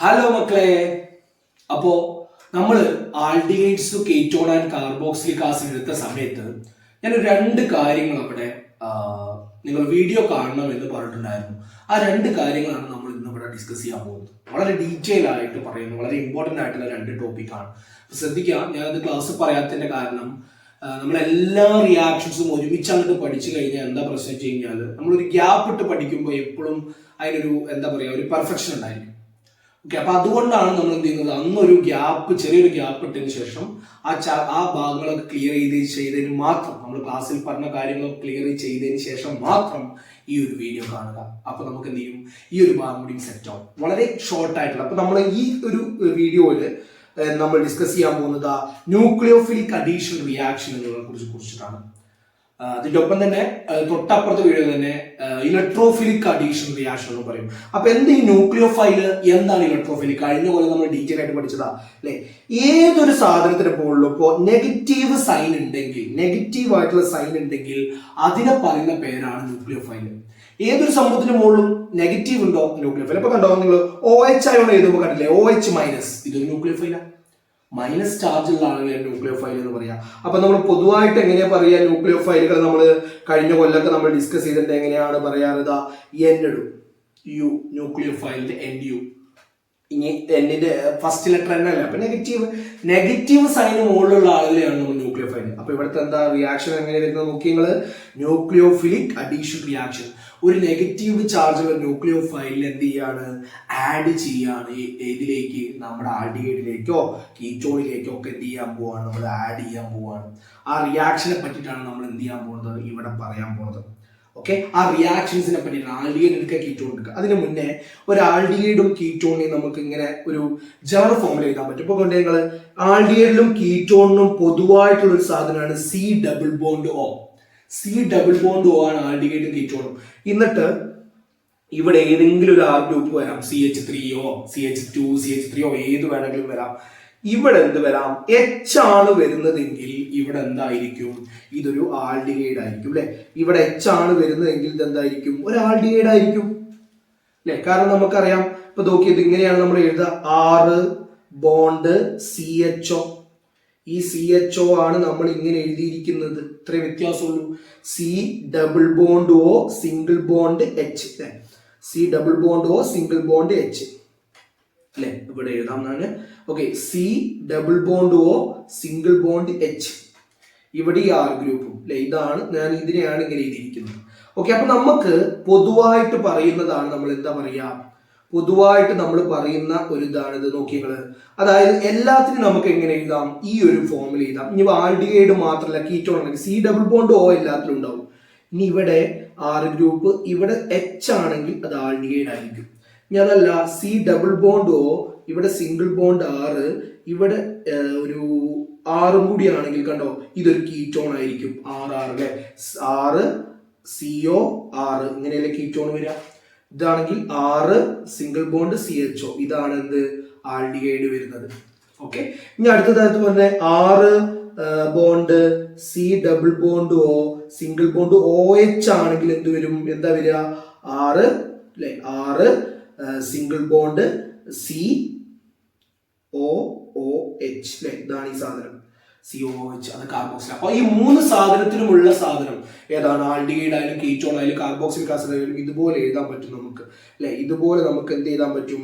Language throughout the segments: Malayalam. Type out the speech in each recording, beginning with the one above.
ഹലോ മക്കളെ, അപ്പോ നമ്മൾ aldehydes ketone and carboxylic acid എടുത്ത സമയത്ത് ഞാൻ രണ്ട് കാര്യങ്ങൾ അവിടെ നിങ്ങൾ വീഡിയോ കാണണം എന്ന് പറഞ്ഞിട്ടുണ്ടായിരുന്നു. ആ രണ്ട് കാര്യങ്ങളാണ് നമ്മൾ ഇന്ന് ഇവിടെ ഡിസ്കസ് ചെയ്യാൻ പോകുന്നത്. വളരെ ഡീറ്റെയിൽ ആയിട്ട് പറയുന്നു, വളരെ ഇമ്പോർട്ടൻ്റ് ആയിട്ടുള്ള രണ്ട് ടോപ്പിക്കാണ്. ശ്രദ്ധിക്കാം, ഞാനത് ക്ലാസ് പറയാത്തതിന്റെ കാരണം നമ്മളെല്ലാ റിയാക്ഷൻസും ഒരുമിച്ച് അങ്ങോട്ട് പഠിച്ചു കഴിഞ്ഞാൽ എന്താ പ്രശ്നം വെച്ച് കഴിഞ്ഞാൽ നമ്മളൊരു ഗ്യാപ്പ് ഇട്ട് പഠിക്കുമ്പോൾ എപ്പോഴും അതിനൊരു എന്താ പറയുക, ഒരു പെർഫെക്ഷൻ ഉണ്ടായിരിക്കും. ഓക്കെ, അപ്പൊ അതുകൊണ്ടാണ് നമ്മൾ എന്ത് ചെയ്യുന്നത്, അന്നൊരു ഗ്യാപ്പ്, ചെറിയൊരു ഗ്യാപ്പ് ഇട്ടതിന് ശേഷം ആ ഭാഗങ്ങളൊക്കെ ക്ലിയർ ചെയ്തതിന് മാത്രം, നമ്മൾ ക്ലാസ്സിൽ പറഞ്ഞ കാര്യങ്ങളൊക്കെ ക്ലിയർ ചെയ്തതിന് ശേഷം മാത്രം ഈ ഒരു വീഡിയോ കാണുക. അപ്പൊ നമുക്ക് എന്ത് ചെയ്യും, ഈ ഒരു ഭാഗം കൂടി സെറ്റ് ആവും. വളരെ ഷോർട്ട് ആയിട്ടുള്ള. അപ്പൊ നമ്മൾ ഈ ഒരു വീഡിയോയില് നമ്മൾ ഡിസ്കസ് ചെയ്യാൻ പോകുന്നത് ന്യൂക്ലിയോഫിലിക് അഡീഷൻ റിയാക്ഷൻ എന്നതിനെ കുറിച്ചിട്ടാണ്. അതിന്റെ ഒപ്പം തന്നെ തൊട്ടപ്പുറത്തെ വീഡിയോ തന്നെ ഇലക്ട്രോഫിലിക് അഡീഷൻ റിയാക്ഷൻ എന്ന് പറയും. അപ്പൊ എന്ത് ഈ ന്യൂക്ലിയോഫൈല്, എന്താണ് ഇലക്ട്രോഫിലിക്? കഴിഞ്ഞ പോലെ നമ്മൾ ഡീറ്റെയിൽ ആയിട്ട് പഠിച്ചതാ അല്ലെ. ഏതൊരു സാധനത്തിന് മുകളിലും ഇപ്പോ നെഗറ്റീവ് സൈൻ ഉണ്ടെങ്കിൽ, നെഗറ്റീവ് ആയിട്ടുള്ള സൈൻ ഉണ്ടെങ്കിൽ അതിനെ പറയുന്ന പേരാണ് ന്യൂക്ലിയോഫൈല്. ഏതൊരു സംഭവത്തിന് മുകളിലും നെഗറ്റീവ് ഉണ്ടോ, ന്യൂക്ലിയോഫൈൽ. ഇപ്പൊ കണ്ടോ നിങ്ങൾ OH ആയോണ്ട് എഴുതുമ്പോൾ കണ്ടില്ലേ, OH മൈനസ്, ഇതൊരു ന്യൂക്ലിയോഫൈലാണ്. മൈനസ് ചാർജ് ഉള്ള ആളുകളെ ന്യൂക്ലിയോഫൈൽ എന്ന് പറയാം. അപ്പൊ നമ്മൾ പൊതുവായിട്ട് എങ്ങനെയാ പറയാ, ന്യൂക്ലിയോഫൈലുകൾ നമ്മൾ കഴിഞ്ഞ കൊല്ലൊക്കെ നമ്മൾ ഡിസ്കസ് ചെയ്തിട്ട് എങ്ങനെയാണ് പറയാറുതാ, N ഇടും, U ന്യൂക്ലിയോഫൈലിന്റെ NU. ഇനി എന്നിന്റെ ഫസ്റ്റ് ലെറ്റർ തന്നെ അല്ല. അപ്പൊ നെഗറ്റീവ് സൈന് മുകളിലുള്ള ആളുകളെയാണ് നമ്മൾ ന്യൂക്ലിയോഫൈൽ. അപ്പൊ ഇവിടുത്തെ എന്താ റിയാക്ഷൻ എങ്ങനെ വരുന്നത് നോക്കി നിങ്ങൾ. Nucleophilic addition reaction. ഒരു നെഗറ്റീവ് ചാർജുള്ള ന്യൂക്ലിയോഫൈലിൽ എന്ത് ചെയ്യാണ്, ആഡ് ചെയ്യാണ് ഇതിലേക്ക്, നമ്മുടെ ആൽഡിഹൈഡിലേക്കോ കീറ്റോണിലേക്കോ ഒക്കെ എന്ത് ചെയ്യാൻ പോവാണ്, നമ്മൾ ആഡ് ചെയ്യാൻ പോവാണ്. ആ റിയാക്ഷനെ പറ്റിയിട്ടാണ് നമ്മൾ എന്ത് ചെയ്യാൻ പോകുന്നത്, ഇവിടെ പറയാൻ പോകുന്നത്. ഓക്കെ, ആ റിയാക്ഷൻസിനെ പറ്റിയിട്ടാണ്. ആൽഡിഹൈഡ് എടുക്കുക, കീറ്റോൺ എടുക്കുക. അതിന് മുന്നേ ഒരു ആൽഡിഹൈഡും കീറ്റോണിനെയും നമുക്ക് ഇങ്ങനെ ഒരു ജനറൽ ഫോമിൽ എഴുതാൻ പറ്റും. ഇപ്പൊ കൊണ്ട് നിങ്ങൾ ആൽഡിഹൈഡിലും കീറ്റോണിനും പൊതുവായിട്ടുള്ള ഒരു സാധനമാണ് C∪O. C∪O ആണ് ആൽഡിഹൈഡും കീറ്റോണും. എന്നിട്ട് ഇവിടെ ഏതെങ്കിലും ഒരു R ഗ്രൂപ്പ് വരാം, CH3O, CH2, CH3O, ഏത് വേണമെങ്കിലും വരാം. ഇവിടെ എന്ത് വരാം, H ആണ് വരുന്നതെങ്കിൽ ഇവിടെ എന്തായിരിക്കും, ഇതൊരു ആൽഡിഹൈഡ് ആയിരിക്കും അല്ലെ. ഇവിടെ H ആണ് വരുന്നതെങ്കിൽ ഇത് എന്തായിരിക്കും, ഒരു ആൽഡിഹൈഡ് ആയിരിക്കും അല്ലെ. കാരണം നമുക്കറിയാം, ഇപ്പൊ നോക്കിയത് ഇങ്ങനെയാണ് നമ്മൾ എഴുതുക, R ബോണ്ട് CHO. ഈ CHO ആണ് നമ്മൾ ഇങ്ങനെ എഴുതിയിരിക്കുന്നത്. ഇത്രയും വ്യത്യാസമുള്ളൂ. C∪O single bond H, C∪O single bond H അല്ലെ. ഇവിടെ എഴുതാം ഞാൻ. Okay, C∪O single bond H. ഇവിടെ ഈ R ഗ്രൂപ്പും അല്ലെ. ഇതാണ്, ഞാൻ ഇതിനെയാണ് ഇങ്ങനെ എഴുതിയിരിക്കുന്നത്. ഓക്കെ, അപ്പൊ നമുക്ക് പൊതുവായിട്ട് പറയുന്നതാണ്, നമ്മൾ എന്താ പറയാ, പൊതുവായിട്ട് നമ്മൾ പറയുന്ന ഒരു ഇതാണ് ഇത്. നോക്കിയത്, അതായത് എല്ലാത്തിനും നമുക്ക് എങ്ങനെ എഴുതാം, ഈ ഒരു ഫോമിൽ എഴുതാം. ഇനി ആൽഡിഹൈഡ് മാത്രമല്ല, കീറ്റോൺ ആണെങ്കിൽ C∪O എല്ലാത്തിലും ഉണ്ടാവും. ഇനി ഇവിടെ R ഗ്രൂപ്പ്, ഇവിടെ H ആണെങ്കിൽ അത് ആൽഡിഹൈഡ് ആയിരിക്കും. ഇനി അതല്ല, C∪O ഇവിടെ സിംഗിൾ ബോണ്ട് R, ഇവിടെ ഒരു ആറും കൂടി ആണെങ്കിൽ കണ്ടോ, ഇതൊരു കീറ്റോൺ ആയിരിക്കും. R അല്ലെ, RCOR ഇങ്ങനെയല്ലേ കീറ്റോൺ വരിക. ഇതാണെങ്കിൽ R സിംഗിൾ ബോണ്ട് CHO, ഇതാണ് എന്ത്, ആൽഡിഹൈഡ് വരുന്നത്. ഓക്കെ, ഇനി അടുത്തതായിട്ട് പറഞ്ഞ R bond C∪O single bond OH ആണെങ്കിൽ എന്ത് വരും, എന്താ വരിക, R അല്ലെ, R സിംഗിൾ ബോണ്ട് COOH അല്ലെ. ഇതാണ് ഈ സാധനം COOH, അത് കാർബോക്സിൽ. അപ്പൊ ഈ മൂന്ന് സാധനത്തിനുമുള്ള സാധനം ഏതാണ്, ആൽഡിഹൈഡ് ആയാലും കീറ്റോൺ ആയാലും കാർബോക്സിലിക് ആസിഡ് ആയാലും ഇതുപോലെ എഴുതാൻ പറ്റും നമുക്ക് അല്ലെ. ഇതുപോലെ നമുക്ക് എന്ത് ചെയ്താൻ പറ്റും,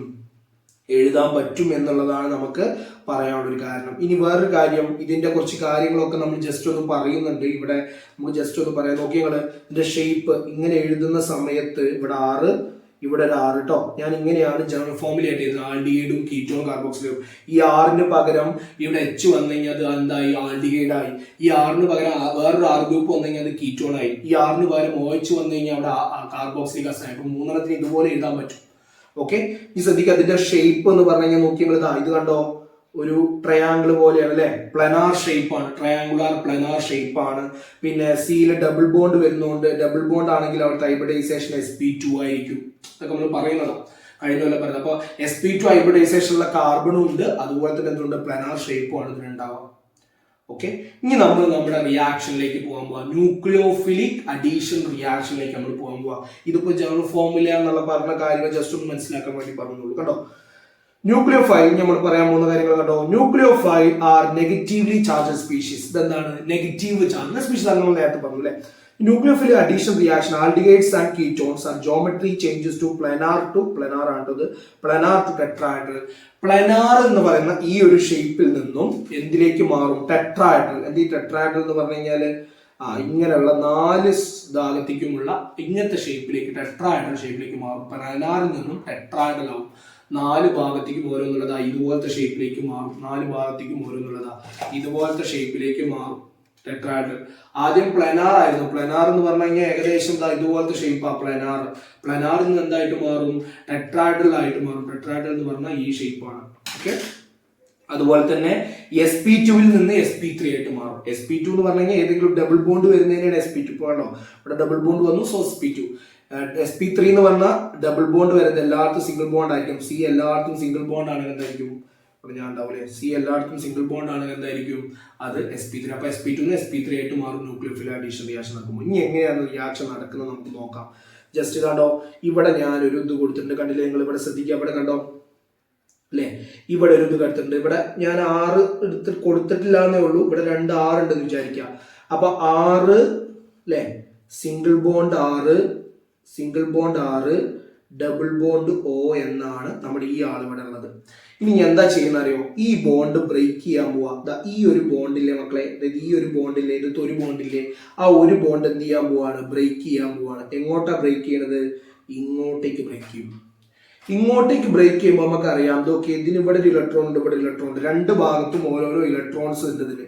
എഴുതാൻ പറ്റും എന്നുള്ളതാണ് നമുക്ക് പറയാനുള്ള ഒരു കാരണം. ഇനി വേറൊരു കാര്യം, ഇതിന്റെ കുറച്ച് കാര്യങ്ങളൊക്കെ നമ്മൾ ജസ്റ്റ് ഒന്ന് പറയുന്നുണ്ട്. ഇവിടെ നമുക്ക് ജസ്റ്റ് ഒന്ന് പറയാം. നോക്കിയാൽ ഇതിന്റെ ഷേപ്പ് ഇങ്ങനെ എഴുതുന്ന സമയത്ത് ഇവിടെ R, ഇവിടെ ഒരു R കേട്ടോ. ഞാൻ ഇങ്ങനെയാണ് ജനറൽ ഫോമിലായിട്ട് എഴുതുന്നത്, ആൽഡിഹൈഡും കീറ്റോൺ കാർബോക്സിലും. ഈ R പകരം ഇവിടെ H വന്നു കഴിഞ്ഞാൽ അത് എന്തായി, ആൽഡിഹൈഡ് ആയി. ഈ R പകരം വേറൊരു R ഗ്രൂപ്പ് വന്നു കഴിഞ്ഞാൽ അത് കീറ്റോൺ ആയി. ഈ R പകരം OH വന്നു കഴിഞ്ഞാൽ അവിടെ കാർബോക്സിലിക് ആസിഡ് ആയി. അപ്പൊ മൂന്നെണ്ണത്തിന് ഇതുപോലെ എഴുതാൻ പറ്റും. ഓക്കെ, ഈ ശ്രദ്ധിക്കുക, അതിന്റെ ഷേപ്പ് എന്ന് പറഞ്ഞു കഴിഞ്ഞാൽ നോക്കിയാൽ ഇത് കണ്ടോ, ഒരു ട്രയാങ്കിൾ പോലെയാണ് അല്ലെ. പ്ലനാർ ഷേപ്പ് ആണ്, ട്രയാങ്കുലാർ പ്ലനാർ ഷേപ്പ് ആണ്. പിന്നെ സിയിൽ ഡബിൾ ബോണ്ട് വരുന്നതുകൊണ്ട്, ഡബിൾ ബോണ്ട് ആണെങ്കിൽ അവിടുത്തെ ഹൈബ്രിഡൈസേഷൻ sp2 ആയിരിക്കും. അതൊക്കെ നമ്മൾ പറയുന്നതാണ്, കഴിഞ്ഞ പോലെ പറയുന്നത്. അപ്പൊ sp2 ഹൈബ്രിഡൈസേഷൻ ഉള്ള കാർബണും ഉണ്ട്, അതുപോലെ തന്നെ എന്തുകൊണ്ട്, പ്ലനാർ ഷേപ്പും ആണ് ഇതിനുണ്ടാവുക. ഓക്കെ, ഇനി നമ്മൾ നമ്മുടെ റിയാക്ഷനിലേക്ക് പോകാൻ പോവാ, ന്യൂക്ലിയോഫിലിക് അഡീഷൻ റിയാക്ഷനിലേക്ക് നമ്മൾ പോകാൻ പോവാ. ഇതിപ്പോ ജനറൽ ഫോമില എന്നുള്ള പറഞ്ഞ കാര്യങ്ങൾ ജസ്റ്റ് ഒന്ന് മനസ്സിലാക്കാൻ വേണ്ടി പറഞ്ഞോളൂ. കണ്ടോ, ന്യൂക്ലിയോഫൈൽ നമ്മൾ പറയാൻ പോകുന്ന കാര്യങ്ങൾ കണ്ടോ. Nucleophile are negatively charge species. ഇതെന്താണ് നെഗറ്റീവ് ചാർജ് സ്പീഷീസ് ആണ് നമ്മൾ നേരത്തെ പറഞ്ഞു അല്ലെ. Nucleophile addition reaction aldehydes and ketones are geometry changes to planar ആണത് പ്ലാനാർ ടു ടെട്രാഹൈഡ്രൽ. പ്ലാനാർ എന്ന് പറയുന്ന ഈ ഒരു ഷേപ്പിൽ നിന്നും എന്തിലേക്ക് മാറും? ടെട്രാഹൈഡ്രൽ. എന്ത് ഈ ടെട്രാഹൈഡ്രൽ എന്ന് പറഞ്ഞു കഴിഞ്ഞാല് ഇങ്ങനെയുള്ള 4 ഭാഗത്തേക്കുമുള്ള ഇങ്ങനത്തെ ഷേപ്പിലേക്ക് ടെട്രാഹൈഡ്രൽ ഷേപ്പിലേക്ക് മാറും. പ്ലാനാറിൽ നിന്നും ടെട്രാഹൈഡ്രൽ ആവും. 4 ഭാഗത്തേക്കും ഓരോന്നുള്ളതാ ഇതുപോലത്തെ ഷേപ്പിലേക്ക് മാറും. 4 ഭാഗത്തേക്കും ഓരോന്നുള്ളതാ ഇതുപോലത്തെ ഷേപ്പിലേക്ക് മാറും ടെട്രാഹൈഡ്രൽ. ആദ്യം പ്ലാനാർ ആയിരുന്നു. പ്ലാനാർ എന്ന് പറഞ്ഞു കഴിഞ്ഞാൽ ഏകദേശം ഇതുപോലത്തെ ഷേപ്പാ പ്ലാനാർ. പ്ലാനാറിൽ നിന്ന് എന്തായിട്ട് മാറും? ടെട്രാഹൈഡ്രൽ ആയിട്ട് മാറും. ടെട്രാഹൈഡ്രൽ എന്ന് പറഞ്ഞാൽ ഈ ഷേപ്പാണ്. ഓക്കെ. അതുപോലെ തന്നെ sp2 നിന്ന് sp3 ആയിട്ട് മാറും. sp2 എന്ന് പറഞ്ഞു കഴിഞ്ഞാൽ ഏതെങ്കിലും ഡബിൾ ബോണ്ട് വരുന്നതിനാണ് sp2. പോകണോ ഇവിടെ ഡബിൾ ബോണ്ട് വന്നു, സോ sp2. sp3 എന്ന് പറഞ്ഞാൽ ഡബിൾ ബോണ്ട് വരുന്നത് എല്ലായിടത്തും സിംഗിൾ ബോണ്ട് ആയിരിക്കും. സി എല്ലായിടത്തും സിംഗിൾ ബോണ്ട് ആണെങ്കിൽ എന്തായിരിക്കും? അപ്പൊ ഞാൻ ഉണ്ടാവില്ലേ, സി എല്ലായിടത്തും സിംഗിൾ ബോണ്ട് ആണെങ്കിൽ എന്തായിരിക്കും? അത് sp3. അപ്പൊ sp2 sp3 ആയിട്ട് മാറും ന്യൂക്ലിയോഫിൽ അഡീഷൻ റിയാക്ഷൻ നടക്കുമ്പോൾ. ഇനി എങ്ങനെയാണ് റിയാക്ഷൻ നടക്കുന്നത് നമുക്ക് നോക്കാം. ജസ്റ്റ് കണ്ടോ, ഇവിടെ ഞാൻ ഒരു ഇത് കൊടുത്തിട്ടുണ്ട്. കണ്ടില്ലേ നിങ്ങൾ? ഇവിടെ ശ്രദ്ധിക്കുക, ഇവിടെ കണ്ടോ അല്ലെ, ഇവിടെ ഒരു ഇത് കടുത്തിട്ടുണ്ട്. ഇവിടെ ഞാൻ 6 കൊടുത്തിട്ടില്ല എന്നേ ഉള്ളൂ. ഇവിടെ 2 6 ഉണ്ടെന്ന് വിചാരിക്കുക. അപ്പൊ 6 അല്ലെ, single bond 6 double bond O എന്നാണ് നമ്മുടെ ഈ ആൾ ഇവിടെ ഉള്ളത്. ഇനി എന്താ ചെയ്യുന്ന അറിയോ? ഈ ബോണ്ട് ബ്രേക്ക് ചെയ്യാൻ പോവാ. ഈ ഒരു ബോണ്ടില്ലേ മക്കളെ, ഈ ഒരു ബോണ്ടില്ലേ, ഇതൊക്കെ ഒരു ബോണ്ടില്ലേ, ആ ഒരു ബോണ്ട് എന്ത് ചെയ്യാൻ പോവാണ്? ബ്രേക്ക് ചെയ്യാൻ പോവാണ്. എങ്ങോട്ടാ ബ്രേക്ക് ചെയ്യണത്? ഇങ്ങോട്ടേക്ക് ബ്രേക്ക് ചെയ്യും. ഇങ്ങോട്ടേക്ക് ബ്രേക്ക് ചെയ്യുമ്പോൾ നമുക്ക് അറിയാം ഇതൊക്കെ ഇതിന് ഇവിടെ ഒരു ഇലക്ട്രോൺ ഉണ്ട്, ഇവിടെ ഇലക്ട്രോൺ ഉണ്ട്. 2 ഭാഗത്തും ഓരോരോ ഇലക്ട്രോൺസ് ഉണ്ട് ഇതിന്.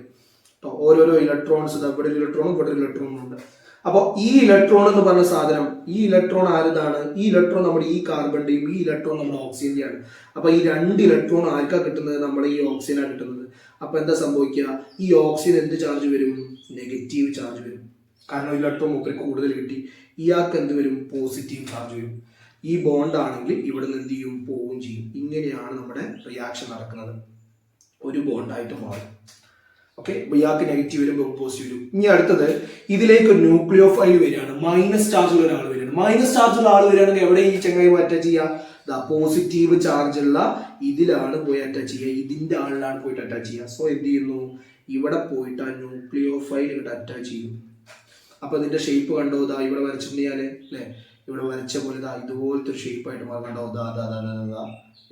ഓരോരോ ഇലക്ട്രോൺസ്, ഇവിടെ ഒരു ഇലക്ട്രോണും ഇവിടെ ഒരു ഇലക്ട്രോണും ഉണ്ട്. അപ്പൊ ഈ ഇലക്ട്രോൺ എന്ന് പറഞ്ഞ സാധനം, ഈ ഇലക്ട്രോൺ ആരതാണ്? ഈ ഇലക്ട്രോൺ നമ്മുടെ ഈ കാർബണിന്റെയും ഈ ഇലക്ട്രോൺ നമ്മുടെ ഓക്സിജന്റെയാണ്. അപ്പൊ ഈ 2 ഇലക്ട്രോൺ ആർക്കാ കിട്ടുന്നത്? നമ്മുടെ ഈ ഓക്സിജനാണ് കിട്ടുന്നത്. അപ്പൊ എന്താ സംഭവിക്കുക? ഈ ഓക്സിജൻ എന്ത് ചാർജ് വരും? നെഗറ്റീവ് ചാർജ് വരും. കാരണം ഇലക്ട്രോൺ മൂപ്പർക്ക് കൂടുതൽ കിട്ടി. ഇയാൾക്ക് എന്ത് വരും? പോസിറ്റീവ് ചാർജ് വരും. ഈ ബോണ്ട് ആണെങ്കിൽ ഇവിടെ നിന്ന് എന്ത് ചെയ്യും? പോവുകയും ചെയ്യും. ഇങ്ങനെയാണ് നമ്മുടെ റിയാക്ഷൻ നടക്കുന്നത്. ഒരു ബോണ്ടായിട്ട് മാറും. ഓക്കെ. ഇയാൾക്ക് നെഗറ്റീവ് വരും, പോസിറ്റീവ് വരും. ഇനി അടുത്തത് ഇതിലേക്ക് ന്യൂക്ലിയോഫൈൽ വരികയാണ്. മൈനസ് ചാർജുള്ള ഒരാൾ വരികയാണ്. മൈനസ് ചാർജുള്ള ആൾ വരികയാണെങ്കിൽ എവിടെ ഈ ചങ്ങായി അറ്റാച്ച് ചെയ്യുക? പോസിറ്റീവ് ചാർജുള്ള ഇതിലാണ് പോയി അറ്റാച്ച് ചെയ്യുക. ഇതിന്റെ ആളിലാണ് പോയിട്ട് അറ്റാച്ച് ചെയ്യുക. സോ എന്ത് ചെയ്യുന്നു? ഇവിടെ പോയിട്ട് ആ ന്യൂക്ലിയോഫൈൽ ഇവിടെ അറ്റാച്ച് ചെയ്യും. അപ്പൊ ഇതിന്റെ ഷേപ്പ് കണ്ടോ? ഇവിടെ വരച്ചിട്ടുണ്ട് ഞാൻ അല്ലെ. ഇവിടെ വരച്ച പോലെ ഇതുപോലത്തെ ഒരു ഷേപ്പായിട്ട് മാറും. കണ്ടോ?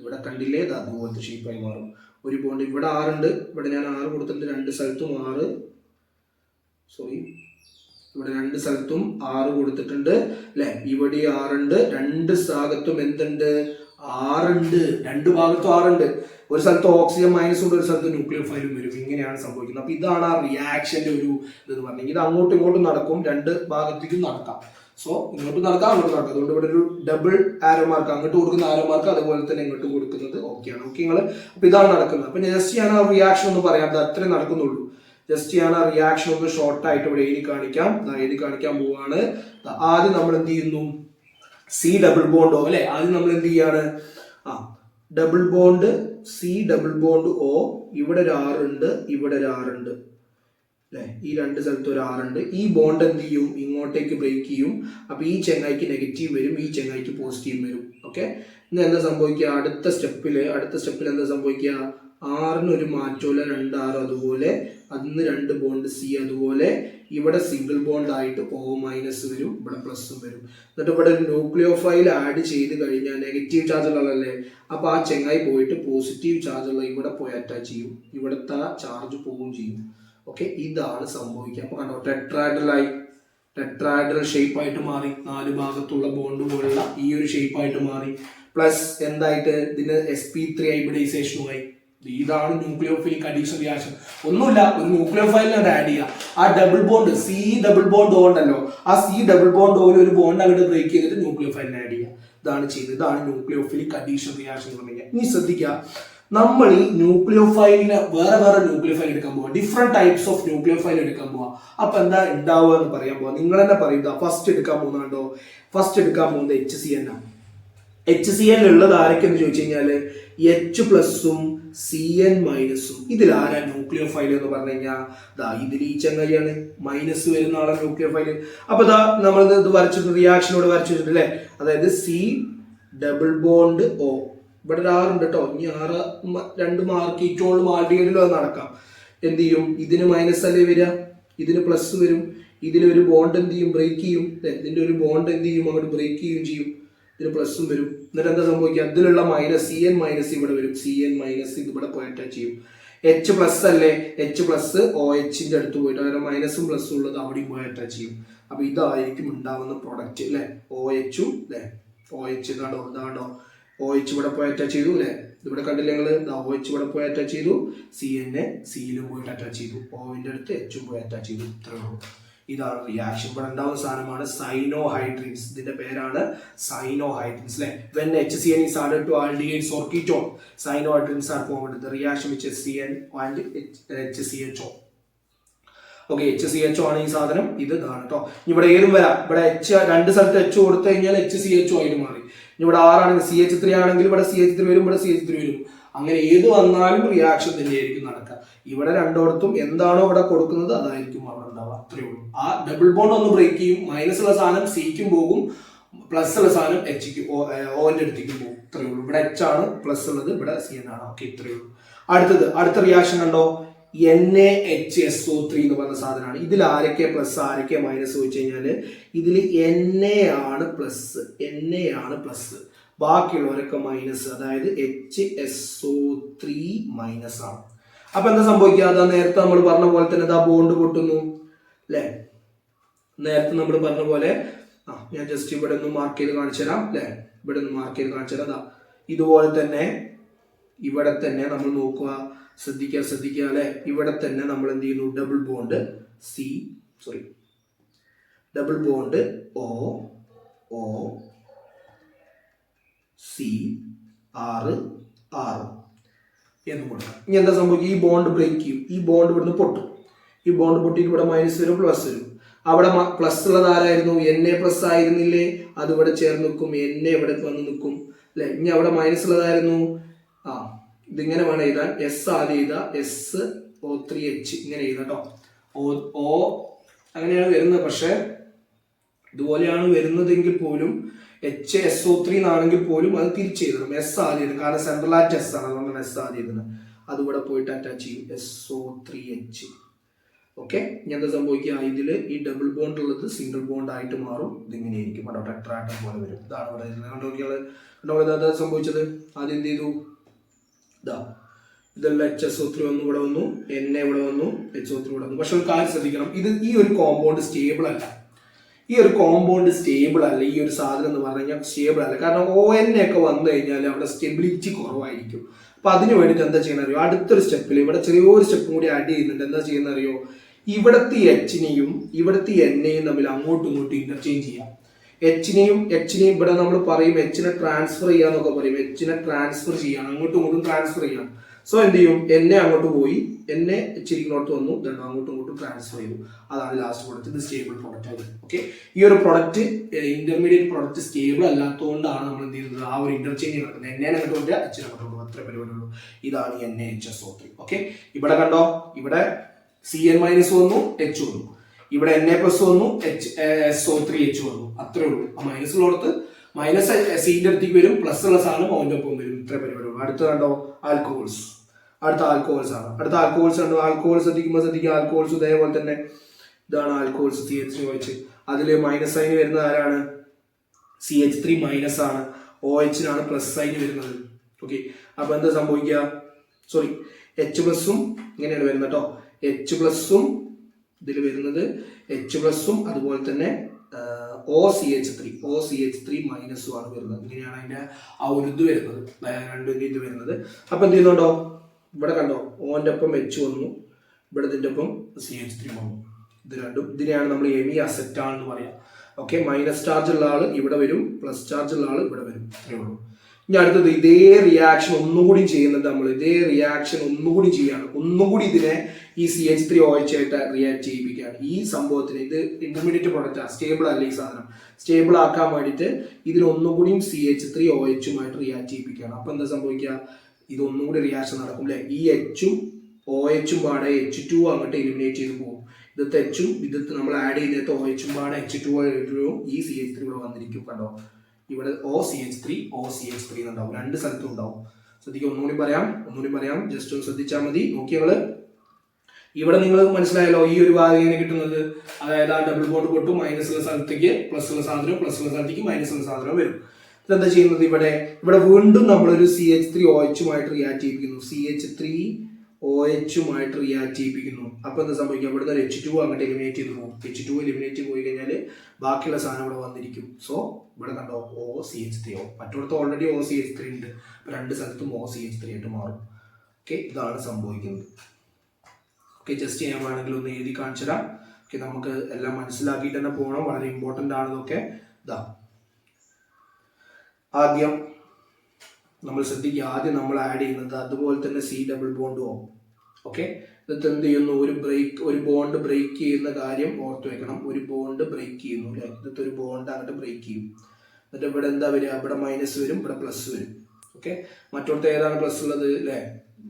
ഇവിടെ കണ്ടില്ലേ? അതുപോലത്തെ ഷേപ്പായി മാറും. ഒരു ബോണ്ട് ഇവിടെ 6 ഉണ്ട്. ഇവിടെ ഞാൻ 6 കൊടുത്തിട്ടുണ്ട്. 2 സ്ഥലത്തും 6 ഇവിടെ 2 സ്ഥലത്തും 6 കൊടുത്തിട്ടുണ്ട് അല്ലെ. ഇവിടെ 6 ഉണ്ട്. 2 ഭാഗത്തും എന്തുണ്ട്? 6 ഉണ്ട്. 2 ഭാഗത്തും 6 ഉണ്ട്. ഒരു സ്ഥലത്ത് ഓക്സിജൻ മൈനസ് ഉണ്ട്, ഒരു സ്ഥലത്ത് ന്യൂക്ലിയോഫൈലും വരും. ഇങ്ങനെയാണ് സംഭവിക്കുന്നത്. അപ്പൊ ഇതാണ് ആ റിയാക്ഷന്റെ ഒരു ഇതെന്ന് പറഞ്ഞെങ്കിൽ. ഇത് അങ്ങോട്ടും ഇങ്ങോട്ടും നടക്കും, 2 ഭാഗത്തേക്കും നടക്കാം. സോ ഇങ്ങോട്ട് നടക്കാം, അങ്ങോട്ട് നടക്കാം. അതുകൊണ്ട് ഇവിടെ ഒരു ഡബിൾ ആരോ മാർക്ക്, അങ്ങോട്ട് കൊടുക്കുന്ന ആരോ മാർക്ക്, അതുപോലെ തന്നെ ഇങ്ങോട്ട് കൊടുക്കുന്നത് ഓക്കെയാണ്. ഓക്കെ നിങ്ങൾ? അപ്പൊ ഇതാണ് നടക്കുന്നത്. അപ്പൊ ജസ്റ്റ് ഞാൻ ആ റിയാക്ഷൻ ഒന്ന് പറയാം. അത് അത്രേ നടക്കുന്നുള്ളൂ. ജസ്റ്റ് ഞാൻ ആ റിയാക്ഷൻ ഒന്ന് ഷോർട്ട് ആയിട്ട് ഇവിടെ എഴുതി കാണിക്കാം. എഴുതി കാണിക്കാൻ പോവാണ്. ആദ്യം നമ്മൾ എന്ത് ചെയ്യുന്നു? സി ഡബിൾ ബോണ്ട് O അല്ലെ. ആദ്യം നമ്മൾ എന്ത് ചെയ്യാണ്? Double bond C double bond O. ഇവിടെ ഒരു 6 ഉണ്ട്, ഇവിടെ ഒരു 6 ഉണ്ട് അല്ലെ. ഈ 2 സ്ഥലത്ത് ഒരു 6 ഉണ്ട്. ഈ ബോണ്ട് എന്ത് ചെയ്യും? ഇങ്ങോട്ടേക്ക് ബ്രേക്ക് ചെയ്യും. അപ്പൊ ഈ ചെങ്ങായിക്ക് നെഗറ്റീവ് വരും, ഈ ചെങ്ങായിക്ക് പോസിറ്റീവ് വരും. ഓക്കെ. ഇന്ന് എന്താ സംഭവിക്കുക? അടുത്ത സ്റ്റെപ്പിൽ എന്താ സംഭവിക്കുക? 6ന് ഒരു മാറ്റമില്ല, 2 6 അതുപോലെ. അതിന് 2 ബോണ്ട് സി അതുപോലെ. ഇവിടെ സിംഗിൾ ബോണ്ട് ആയിട്ട് O മൈനസ് വരും, ഇവിടെ പ്ലസും വരും. എന്നിട്ട് ഇവിടെ ഒരു ന്യൂക്ലിയോഫൈൽ ആഡ് ചെയ്ത് കഴിഞ്ഞാൽ നെഗറ്റീവ് ചാർജ് ഉള്ളതല്ലേ. അപ്പൊ ആ ചെങ്ങായി പോയിട്ട് പോസിറ്റീവ് ചാർജ് ഉള്ള ഇവിടെ പോയി അറ്റാച്ച് ചെയ്യും. ഇവിടുത്തെ ചാർജ് പോവുകയും ചെയ്യും. ഓക്കെ. ഇതാണ് സംഭവിക്കുക. അപ്പൊ കണ്ടോ? ടെട്രാഹൈഡ്രൽ ഷേപ്പ് ആയിട്ട് മാറി. 4 ഭാഗത്തുള്ള ബോണ്ട് പോലുള്ള ഈ ഒരു ഷേപ്പ് ആയിട്ട് മാറി. പ്ലസ് എന്തായിട്ട്? ഇതിന് sp3 ഹൈബ്രിഡൈസേഷനുമായി. ഇതാണ് ന്യൂക്ലിയോഫിലിക് അഡീഷൻ റിയാക്ഷൻ. ഒന്നുമില്ല, ഒരു ന്യൂക്ലിയോഫൈലിനോട് ആഡ് ചെയ്യുക. ആ double bond C double bond O ഉണ്ടല്ലോ, ആ സി ഡബിൾ ബോണ്ട് O ഒരു ബോണ്ട് അങ്ങോട്ട് ബ്രേക്ക് ചെയ്തിട്ട് ന്യൂക്ലിയോഫൈലിനെ ആഡ് ചെയ്യുക. ഇതാണ് ചെയ്യുന്നത്. ഇതാണ് ന്യൂക്ലിയോഫിലിക് അഡീഷൻ റിയാക്ഷൻ എന്ന് പറഞ്ഞാൽ. ഇനി ശ്രദ്ധിക്കുക, നമ്മൾ ഈ ന്യൂക്ലിയോഫൈലിനെ വേറെ ന്യൂക്ലിയോഫൈൽ എടുക്കാൻ പോവാ. ഡിഫറെന്റ് ടൈപ്സ് ഓഫ് ന്യൂക്ലിയോഫൈൽ എടുക്കാൻ പോവാ. അപ്പൊ എന്താ ഉണ്ടാവുക എന്ന് പറയാൻ പോവാ. നിങ്ങൾ തന്നെ പറയുക. ഫസ്റ്റ് എടുക്കാൻ പോകുന്നുണ്ടോ? ഫസ്റ്റ് എടുക്കാൻ പോകുന്നത് HCl ആണ്. HCl ഉള്ളത് ആരൊക്കെയെന്ന് ചോദിച്ചു കഴിഞ്ഞാല് H പ്ലസും Cn മൈനസും. ഇതിലാരാ ന്യൂക്ലിയോഫൈൽ എന്ന് പറഞ്ഞു കഴിഞ്ഞാൽ ഇതിൽ ഈ ചങ്ങായിയാണ്. മൈനസ് വരുന്ന ആളാണ് ന്യൂക്ലിയോഫൈൽ. അപ്പൊ നമ്മൾ ഇത് വരച്ചിട്ട് റിയാക്ഷനോട് വരച്ചു വെച്ചിട്ട് അല്ലെ. അതായത് സി ഡബിൾ ബോണ്ട് O ഇവിടെ ഒരു 6 ഉണ്ട് കേട്ടോ. ഇനി 6 2 മാർക്ക് കീറ്റോണിലും ആൽഡിഹൈഡിലും അത് നടക്കാം. എന്ത് ചെയ്യും? ഇതിന് മൈനസ് അല്ലേ വരിക, ഇതിന് പ്ലസ് വരും. ഇതിലൊരു ബോണ്ട് എന്ത് ചെയ്യും? ബ്രേക്ക് ചെയ്യും. ഇതിന്റെ ഒരു ബോണ്ട് എന്ത് ചെയ്യും? അങ്ങോട്ട് ബ്രേക്ക് ചെയ്യുകയും ചെയ്യും. ഇതിന് പ്ലസും വരും. എന്നിട്ട് എന്താ സംഭവിക്കുക? അതിലുള്ള മൈനസ് സി എൻ മൈനസ് ഇവിടെ വരും. സി എൻ മൈനസ് ഇത് ഇവിടെ പോയി അറ്റാച്ച് ചെയ്യും. എച്ച് പ്ലസ് അല്ലേ, എച്ച് പ്ലസ് ഒ എച്ചിന്റെ അടുത്ത് പോയിട്ട് അങ്ങനെ മൈനസും പ്ലസും ഉള്ളത് അവിടെയും പോയി അറ്റാച്ച് ചെയ്യും. അപ്പൊ ഇതായിരിക്കും ഉണ്ടാവുന്ന പ്രൊഡക്റ്റ് അല്ലെ. ഒ എച്ചും അല്ലെ, ഒ എച്ച് ഇതാണോ ഒ എച്ച് ഇവിടെ പോയി അറ്റാച്ച് ചെയ്തു അല്ലെ. ഇവിടെ കണ്ടില്ല ഞങ്ങള്, ഒ എച്ച് ഇവിടെ പോയി അറ്റാച്ച് ചെയ്തു, സി എന്നെ സിയിലും പോയിട്ട് അറ്റാച്ച് ചെയ്തു, ഒവിന്റെ അടുത്ത് എച്ചും പോയി അറ്റാച്ച് ചെയ്തു. ഇത്രേ ഉള്ളൂ. ഇതാണ് റിയാക്ഷൻ. ഇവിടെ ഉണ്ടാവുന്ന സാധനമാണ് സൈനോഹൈഡ്രിൻസ്. ഇതിന്റെ പേരാണ് സൈനോഹൈഡ്രിൻസ് അല്ലെ. When HCN is added to aldehydes or ketone, cyanohydrins are formed. The reaction with HCN and HCHO. Okay, HCHO ആണ് ഈ സാധനം. ഇത് ഇതാണ് കേട്ടോ. ഇവിടെ ഏതും വരാം. ഇവിടെ എച്ച് രണ്ട് സ്ഥലത്ത് എച്ച് കൊടുത്തു കഴിഞ്ഞാൽ HCHO ആയിട്ട് മാറി. ഇവിടെ 6 ആണെങ്കിൽ CH3 ആണെങ്കിൽ ഇവിടെ CH3 വരും, ഇവിടെ CH3 വരും. അങ്ങനെ ഏത് വന്നാലും റിയാക്ഷൻ തന്നെയായിരിക്കും നടക്കുക. ഇവിടെ രണ്ടോടത്തും എന്താണോ ഇവിടെ കൊടുക്കുന്നത് അതായിരിക്കും അവിടെ ഉണ്ടാവുക. അത്രയേ ഉള്ളൂ. ആ ഡബിൾ ബോണ്ട് ഒന്ന് ബ്രേക്ക് ചെയ്യും. മൈനസ് ഉള്ള സാധനം സിക്കും പോകും, പ്ലസ് ഉള്ള സാധനം എച്ചിക്ക് ഓന്റെ അടുത്തേക്കും പോകും. ഇത്രയേ ഉള്ളൂ. ഇവിടെ എച്ച് ആണ് പ്ലസ് ഉള്ളത്, ഇവിടെ CN ആണ്. ഓക്കെ, ഇത്രയേ ഉള്ളൂ. അടുത്ത റിയാക്ഷൻ കണ്ടോ, NaHSO3 എന്ന് പറഞ്ഞ സാധനമാണ്. ഇതിൽ ആരൊക്കെ പ്ലസ് ആരൊക്കെ മൈനസ് വെച്ച് കഴിഞ്ഞാല് ഇതിൽ Na ആണ് പ്ലസ്, ബാക്കിയുള്ളവരൊക്കെ മൈനസ്. അതായത് HSO3 മൈനസ് ആണ്. അപ്പൊ എന്താ സംഭവിക്കുക? അതാ നേരത്തെ നമ്മൾ പറഞ്ഞ പോലെ തന്നെ ഇതാ ബോണ്ട് പൊട്ടുന്നു അല്ലെ. നേരത്തെ നമ്മൾ പറഞ്ഞ പോലെ ഞാൻ ജസ്റ്റ് ഇവിടെ ഒന്ന് മാർക്ക് ചെയ്ത് കാണിച്ചു തരാം അല്ലെ. ഇവിടെ ഒന്ന് മാർക്ക് ചെയ്ത് കാണിച്ചു തരാം. ഇതുപോലെ തന്നെ ഇവിടെ തന്നെ നമ്മൾ നോക്കുക, ശ്രദ്ധിക്കുക അല്ലെ. ഇവിടെ തന്നെ നമ്മൾ എന്ത് ചെയ്യുന്നു? Double bond O C R എന്ന് കൊടുക്കാം. ഇനി എന്താ സംഭവിക്കുക? ഈ ബോണ്ട് ബ്രേക്ക് ചെയ്യും. ഈ ബോണ്ട് ഇവിടുന്ന് പൊട്ടും. ഈ ബോണ്ട് പൊട്ടിയിട്ട് ഇവിടെ മൈനസ് വരും, പ്ലസ് വരും. അവിടെ പ്ലസ് ഉള്ളത് ആരായിരുന്നു? Na പ്ലസ് ആയിരുന്നില്ലേ? അത് ഇവിടെ ചേർന്ന് നിൽക്കും. Na ഇവിടെ വന്ന് നിൽക്കും അല്ലെ. ഇനി അവിടെ മൈനസ് ഉള്ളതായിരുന്നു. ഇതിങ്ങനെ വേണം എഴുതാൻ. എസ് ആദ്യം എഴുതാ, SO3H ഇങ്ങനെ എഴുതാം കേട്ടോ. O അങ്ങനെയാണ് വരുന്നത്. പക്ഷെ ഇതുപോലെയാണ് വരുന്നതെങ്കിൽ പോലും HSO3 എന്നാണെങ്കിൽ പോലും അത് തിരിച്ചെഴുതണം. എസ് ആദ്യം എഴുതണം. കാരണം സെൻട്രൽ ആറ്റ് എസ് ആണ്, അതുകൊണ്ടാണ് എസ് ആദ്യം എഴുതുന്നത്. അതിവിടെ പോയിട്ട് അറ്റാച്ച് ചെയ്യും, SO3H. ഓക്കെ, ഇനി എന്താ സംഭവിക്കുക? ഇതില് ഈ ഡബിൾ ബോണ്ട് ഉള്ളത് സിംഗിൾ ബോണ്ട് ആയിട്ട് മാറും. ഇതിങ്ങനെ ആയിരിക്കും കേട്ടോ, ടെട്രാറ്റം പോലെ വരും. ഇതാണ് ഇവിടെ എന്താ സംഭവിച്ചത്? ആദ്യം എന്ത് ചെയ്തു? ഇതെല്ലാം HSO3 ഒന്നും ഇവിടെ വന്നു, Na ഇവിടെ വന്നു, HO3 ഇവിടെ വന്നു. പക്ഷെ ഒരു കാര്യം ശ്രദ്ധിക്കണം, ഈ ഒരു കോമ്പൗണ്ട് സ്റ്റേബിൾ അല്ല. ഈ ഒരു സാധനം എന്ന് പറഞ്ഞു കഴിഞ്ഞാൽ സ്റ്റേബിൾ അല്ല. കാരണം ON ഒക്കെ വന്നു കഴിഞ്ഞാൽ അവിടെ സ്റ്റെബിലിറ്റി കുറവായിരിക്കും. അപ്പൊ അതിന് വേണ്ടിയിട്ട് എന്താ ചെയ്യുന്ന അറിയോ? അടുത്തൊരു സ്റ്റെപ്പിൽ ഇവിടെ ചെറിയൊരു സ്റ്റെപ്പും കൂടി ആഡ് ചെയ്യുന്നുണ്ട്. എന്താ ചെയ്യുന്ന അറിയോ? ഇവിടത്തെ Hനെയും ഇവിടത്തെ Nനെയും തമ്മിൽ അങ്ങോട്ടും ഇങ്ങോട്ടും ഇന്റർചേഞ്ച് ചെയ്യാം. Hനെയും ഇവിടെ നമ്മൾ പറയും Hനെ ട്രാൻസ്ഫർ ചെയ്യാന്നൊക്കെ പറയും. Hനെ ട്രാൻസ്ഫർ ചെയ്യണം, അങ്ങോട്ടും ഇങ്ങോട്ടും ട്രാൻസ്ഫർ ചെയ്യണം. സോ എന്ത് ചെയ്യും? Na അങ്ങോട്ട് പോയി, Na ഇച്ചിരിക്കോട്ട് വന്നു, അങ്ങോട്ടും ഇങ്ങോട്ടും ട്രാൻസ്ഫർ ചെയ്തു. അതാണ് ലാസ്റ്റ് പ്രൊഡക്റ്റ്. ഇത് സ്റ്റേബിൾ പ്രൊഡക്റ്റ് ആയിരുന്നു. ഓക്കെ, ഈ ഒരു പ്രൊഡക്റ്റ് ഇന്റർമീഡിയറ്റ് പ്രൊഡക്റ്റ് സ്റ്റേബിൾ അല്ലാത്തതുകൊണ്ടാണ് നമ്മൾ എന്ത് ചെയ്യുന്നത്? ആ ഒരു ഇന്റർചേഞ്ച് നടക്കുന്നത്. Na അങ്ങോട്ട് കൊണ്ട് H അങ്ങോട്ട് കൊണ്ട് അത്ര പരിപാടിയുള്ളൂ. ഇതാണ് NaHSO3. ഓക്കെ, ഇവിടെ കണ്ടോ, ഇവിടെ CN മൈനസ് വന്നു, H വന്നു. ഇവിടെ Na പ്ലസ് വന്നു, SO3H വന്നു. അത്രേ ഉള്ളൂ. ആ മൈനസ് ഉള്ളടത്ത് മൈനസ് സിന്റെ അടുത്തേക്ക് വരും, പ്ലസ് ഉള്ള സാധനം അവന്റെ ഒപ്പം വരും. ഇത്ര പരിപാടിയുള്ളൂ. അടുത്ത കണ്ടോ, ആൽക്കഹോൾസ്. അടുത്ത ആൽക്കഹോൾസ് ആണ്. കണ്ടോ, ആൽക്കഹോൾസ് ശ്രദ്ധിക്കുക. ആൽക്കഹോൾസ് ഇതേപോലെ തന്നെ ഇതാണ് ആൽക്കഹോൾസ്. CH3OH. അതില് മൈനസ് സൈൻ വരുന്നത് ആരാണ്? CH3 മൈനസ് ആണ്. OH-നാണ് പ്ലസ് സൈൻ വരുന്നത്. ഓക്കെ, അപ്പൊ എന്താ സംഭവിക്കുക? H പ്ലസും ഇങ്ങനെയാണ് വരുന്നത് കേട്ടോ. H പ്ലസും ഇതിൽ വരുന്നത് H പ്ലസും അതുപോലെ തന്നെ OCH3 മൈനസും ആണ് വരുന്നത്. ഇങ്ങനെയാണ് അതിന്റെ ആ ഒരു ഇത് വരുന്നത്, രണ്ടിന്റെ ഇത് വരുന്നത്. അപ്പൊ എന്ത് ചെയ്യുന്നുണ്ടോ? ഇവിടെ കണ്ടോ, ഓന്റെ ഒപ്പം H വന്നു, ഇവിടെ ഇതിന്റെ ഒപ്പം CH3 വന്നു. ഇത് രണ്ടും ഇതിനെയാണ് നമ്മൾ എമി അസെറ്റാൻ എന്ന് പറയാം. ഓക്കെ, മൈനസ് ചാർജ് ഉള്ള ആള് ഇവിടെ വരും, പ്ലസ് ചാർജ് ഉള്ള ആള് ഇവിടെ വരും. അത്രേ ഉള്ളൂ. ഇനി അടുത്തത് ഇതേ റിയാക്ഷൻ ഒന്നുകൂടി ചെയ്യുന്നുണ്ട് നമ്മൾ. ഒന്നുകൂടി ഇതിനെ ഈ CH3OH ആയിട്ട് റിയാക്ട് ചെയ്യിപ്പിക്കുകയാണ്. ഈ സംഭവത്തിന് ഇത് ഇന്റർമീഡിയറ്റ് പ്രൊഡക്റ്റ് ആണ്, സ്റ്റേബിൾ അല്ല. ഈ സാധനം സ്റ്റേബിൾ ആക്കാൻ വേണ്ടിയിട്ട് ഇതിലൊന്നുകൂടിയും CH3OH-ഉമായിട്ട് റിയാക്ട് ചെയ്യിപ്പിക്കുകയാണ്. അപ്പൊ എന്താ സംഭവിക്കുക? ഇതൊന്നും കൂടി റിയാക്ഷൻ നടക്കും അല്ലെ. ഈ H-ഉം OH-ഉം പാടെ H2 അങ്ങോട്ട് എലിമിനേറ്റ് ചെയ്ത് പോകും. ഇതത്തെ H-ഉം നമ്മൾ ആഡ് ചെയ്യുന്ന OH-ഉം പാടെ H2 ഈ CH3 ഇവിടെ വന്നിരിക്കും. കണ്ടോ, ഇവിടെ OCH3 OCH3 എന്നുണ്ടാവും, രണ്ട് സ്ഥലത്തും ഉണ്ടാവും. ശ്രദ്ധിക്കുക, ഒന്നുകൂടി പറയാം, ജസ്റ്റ് ഒന്ന് ശ്രദ്ധിച്ചാൽ മതി. നോക്കിയാൽ ഇവിടെ നിങ്ങൾ മനസ്സിലായല്ലോ ഈ ഒരു ഭാഗം എങ്ങനെ കിട്ടുന്നത്, അതായത് ആ ഡബിൾ ബോണ്ട് പൊട്ടും, മൈനസ് ഉള്ള സ്ഥലത്തേക്ക് പ്ലസ് ഉള്ള സാധനം, പ്ലസ് ഉള്ള സ്ഥലത്തേക്ക് മൈനസ് ഉള്ള സാധനം വരും. ഇതെന്താ ചെയ്യുന്നത്, ഇവിടെ വീണ്ടും നമ്മളൊരു CH3OH റിയാക്ട് ചെയ്യിപ്പിക്കുന്നു, CH3OH റിയാക്ട് ചെയ്യിപ്പിക്കുന്നു. അപ്പൊ എന്താ സംഭവിക്കുക, ഇവിടുന്ന് ഒരു H2 അങ്ങോട്ട് എലിമിനേറ്റ് ചെയ്ത് പോകും. H2 എലിമിനേറ്റ് പോയി കഴിഞ്ഞാൽ ബാക്കിയുള്ള സാധനം ഇവിടെ വന്നിരിക്കും. സോ ഇവിടെ കണ്ടോ OCH3 മറ്റോടത്ത് ഓൾറെഡി OCH3 ഉണ്ട്, രണ്ട് സ്ഥലത്തും OCH3 ആയിട്ട് മാറും. ഓക്കെ, ഇതാണ് സംഭവിക്കുന്നത്. ഓക്കെ, ജസ്റ്റ് ഞാൻ വേണമെങ്കിൽ ഒന്ന് എഴുതി കാണിച്ചു തരാം. ഓക്കെ, നമുക്ക് എല്ലാം മനസ്സിലാക്കിയിട്ട് തന്നെ പോകണം, വളരെ ഇമ്പോർട്ടൻ്റ് ആണെന്നൊക്കെ. ഇതാ ആദ്യം നമ്മൾ ശ്രദ്ധിക്കുക, ആദ്യം നമ്മൾ ആഡ് ചെയ്യുന്നത് അതുപോലെ തന്നെ C double bond O. Okay, എന്നിട്ട് എന്ത് ചെയ്യുന്നു, ഒരു ബോണ്ട് ബ്രേക്ക് ചെയ്യുന്ന കാര്യം ഓർത്ത് വെക്കണം. ഒരു ബോണ്ട് ബ്രേക്ക് ചെയ്യുന്നു അല്ലെ, എന്നിട്ട് ഒരു ബോണ്ട് അങ്ങോട്ട് ബ്രേക്ക് ചെയ്യും. എന്നിട്ട് ഇവിടെ എന്താ വരിക, ഇവിടെ മൈനസ് വരും, ഇവിടെ പ്ലസ് വരും. ഓക്കെ, മറ്റോടത്ത് ഏതാണ് പ്ലസ് ഉള്ളത് അല്ലെ,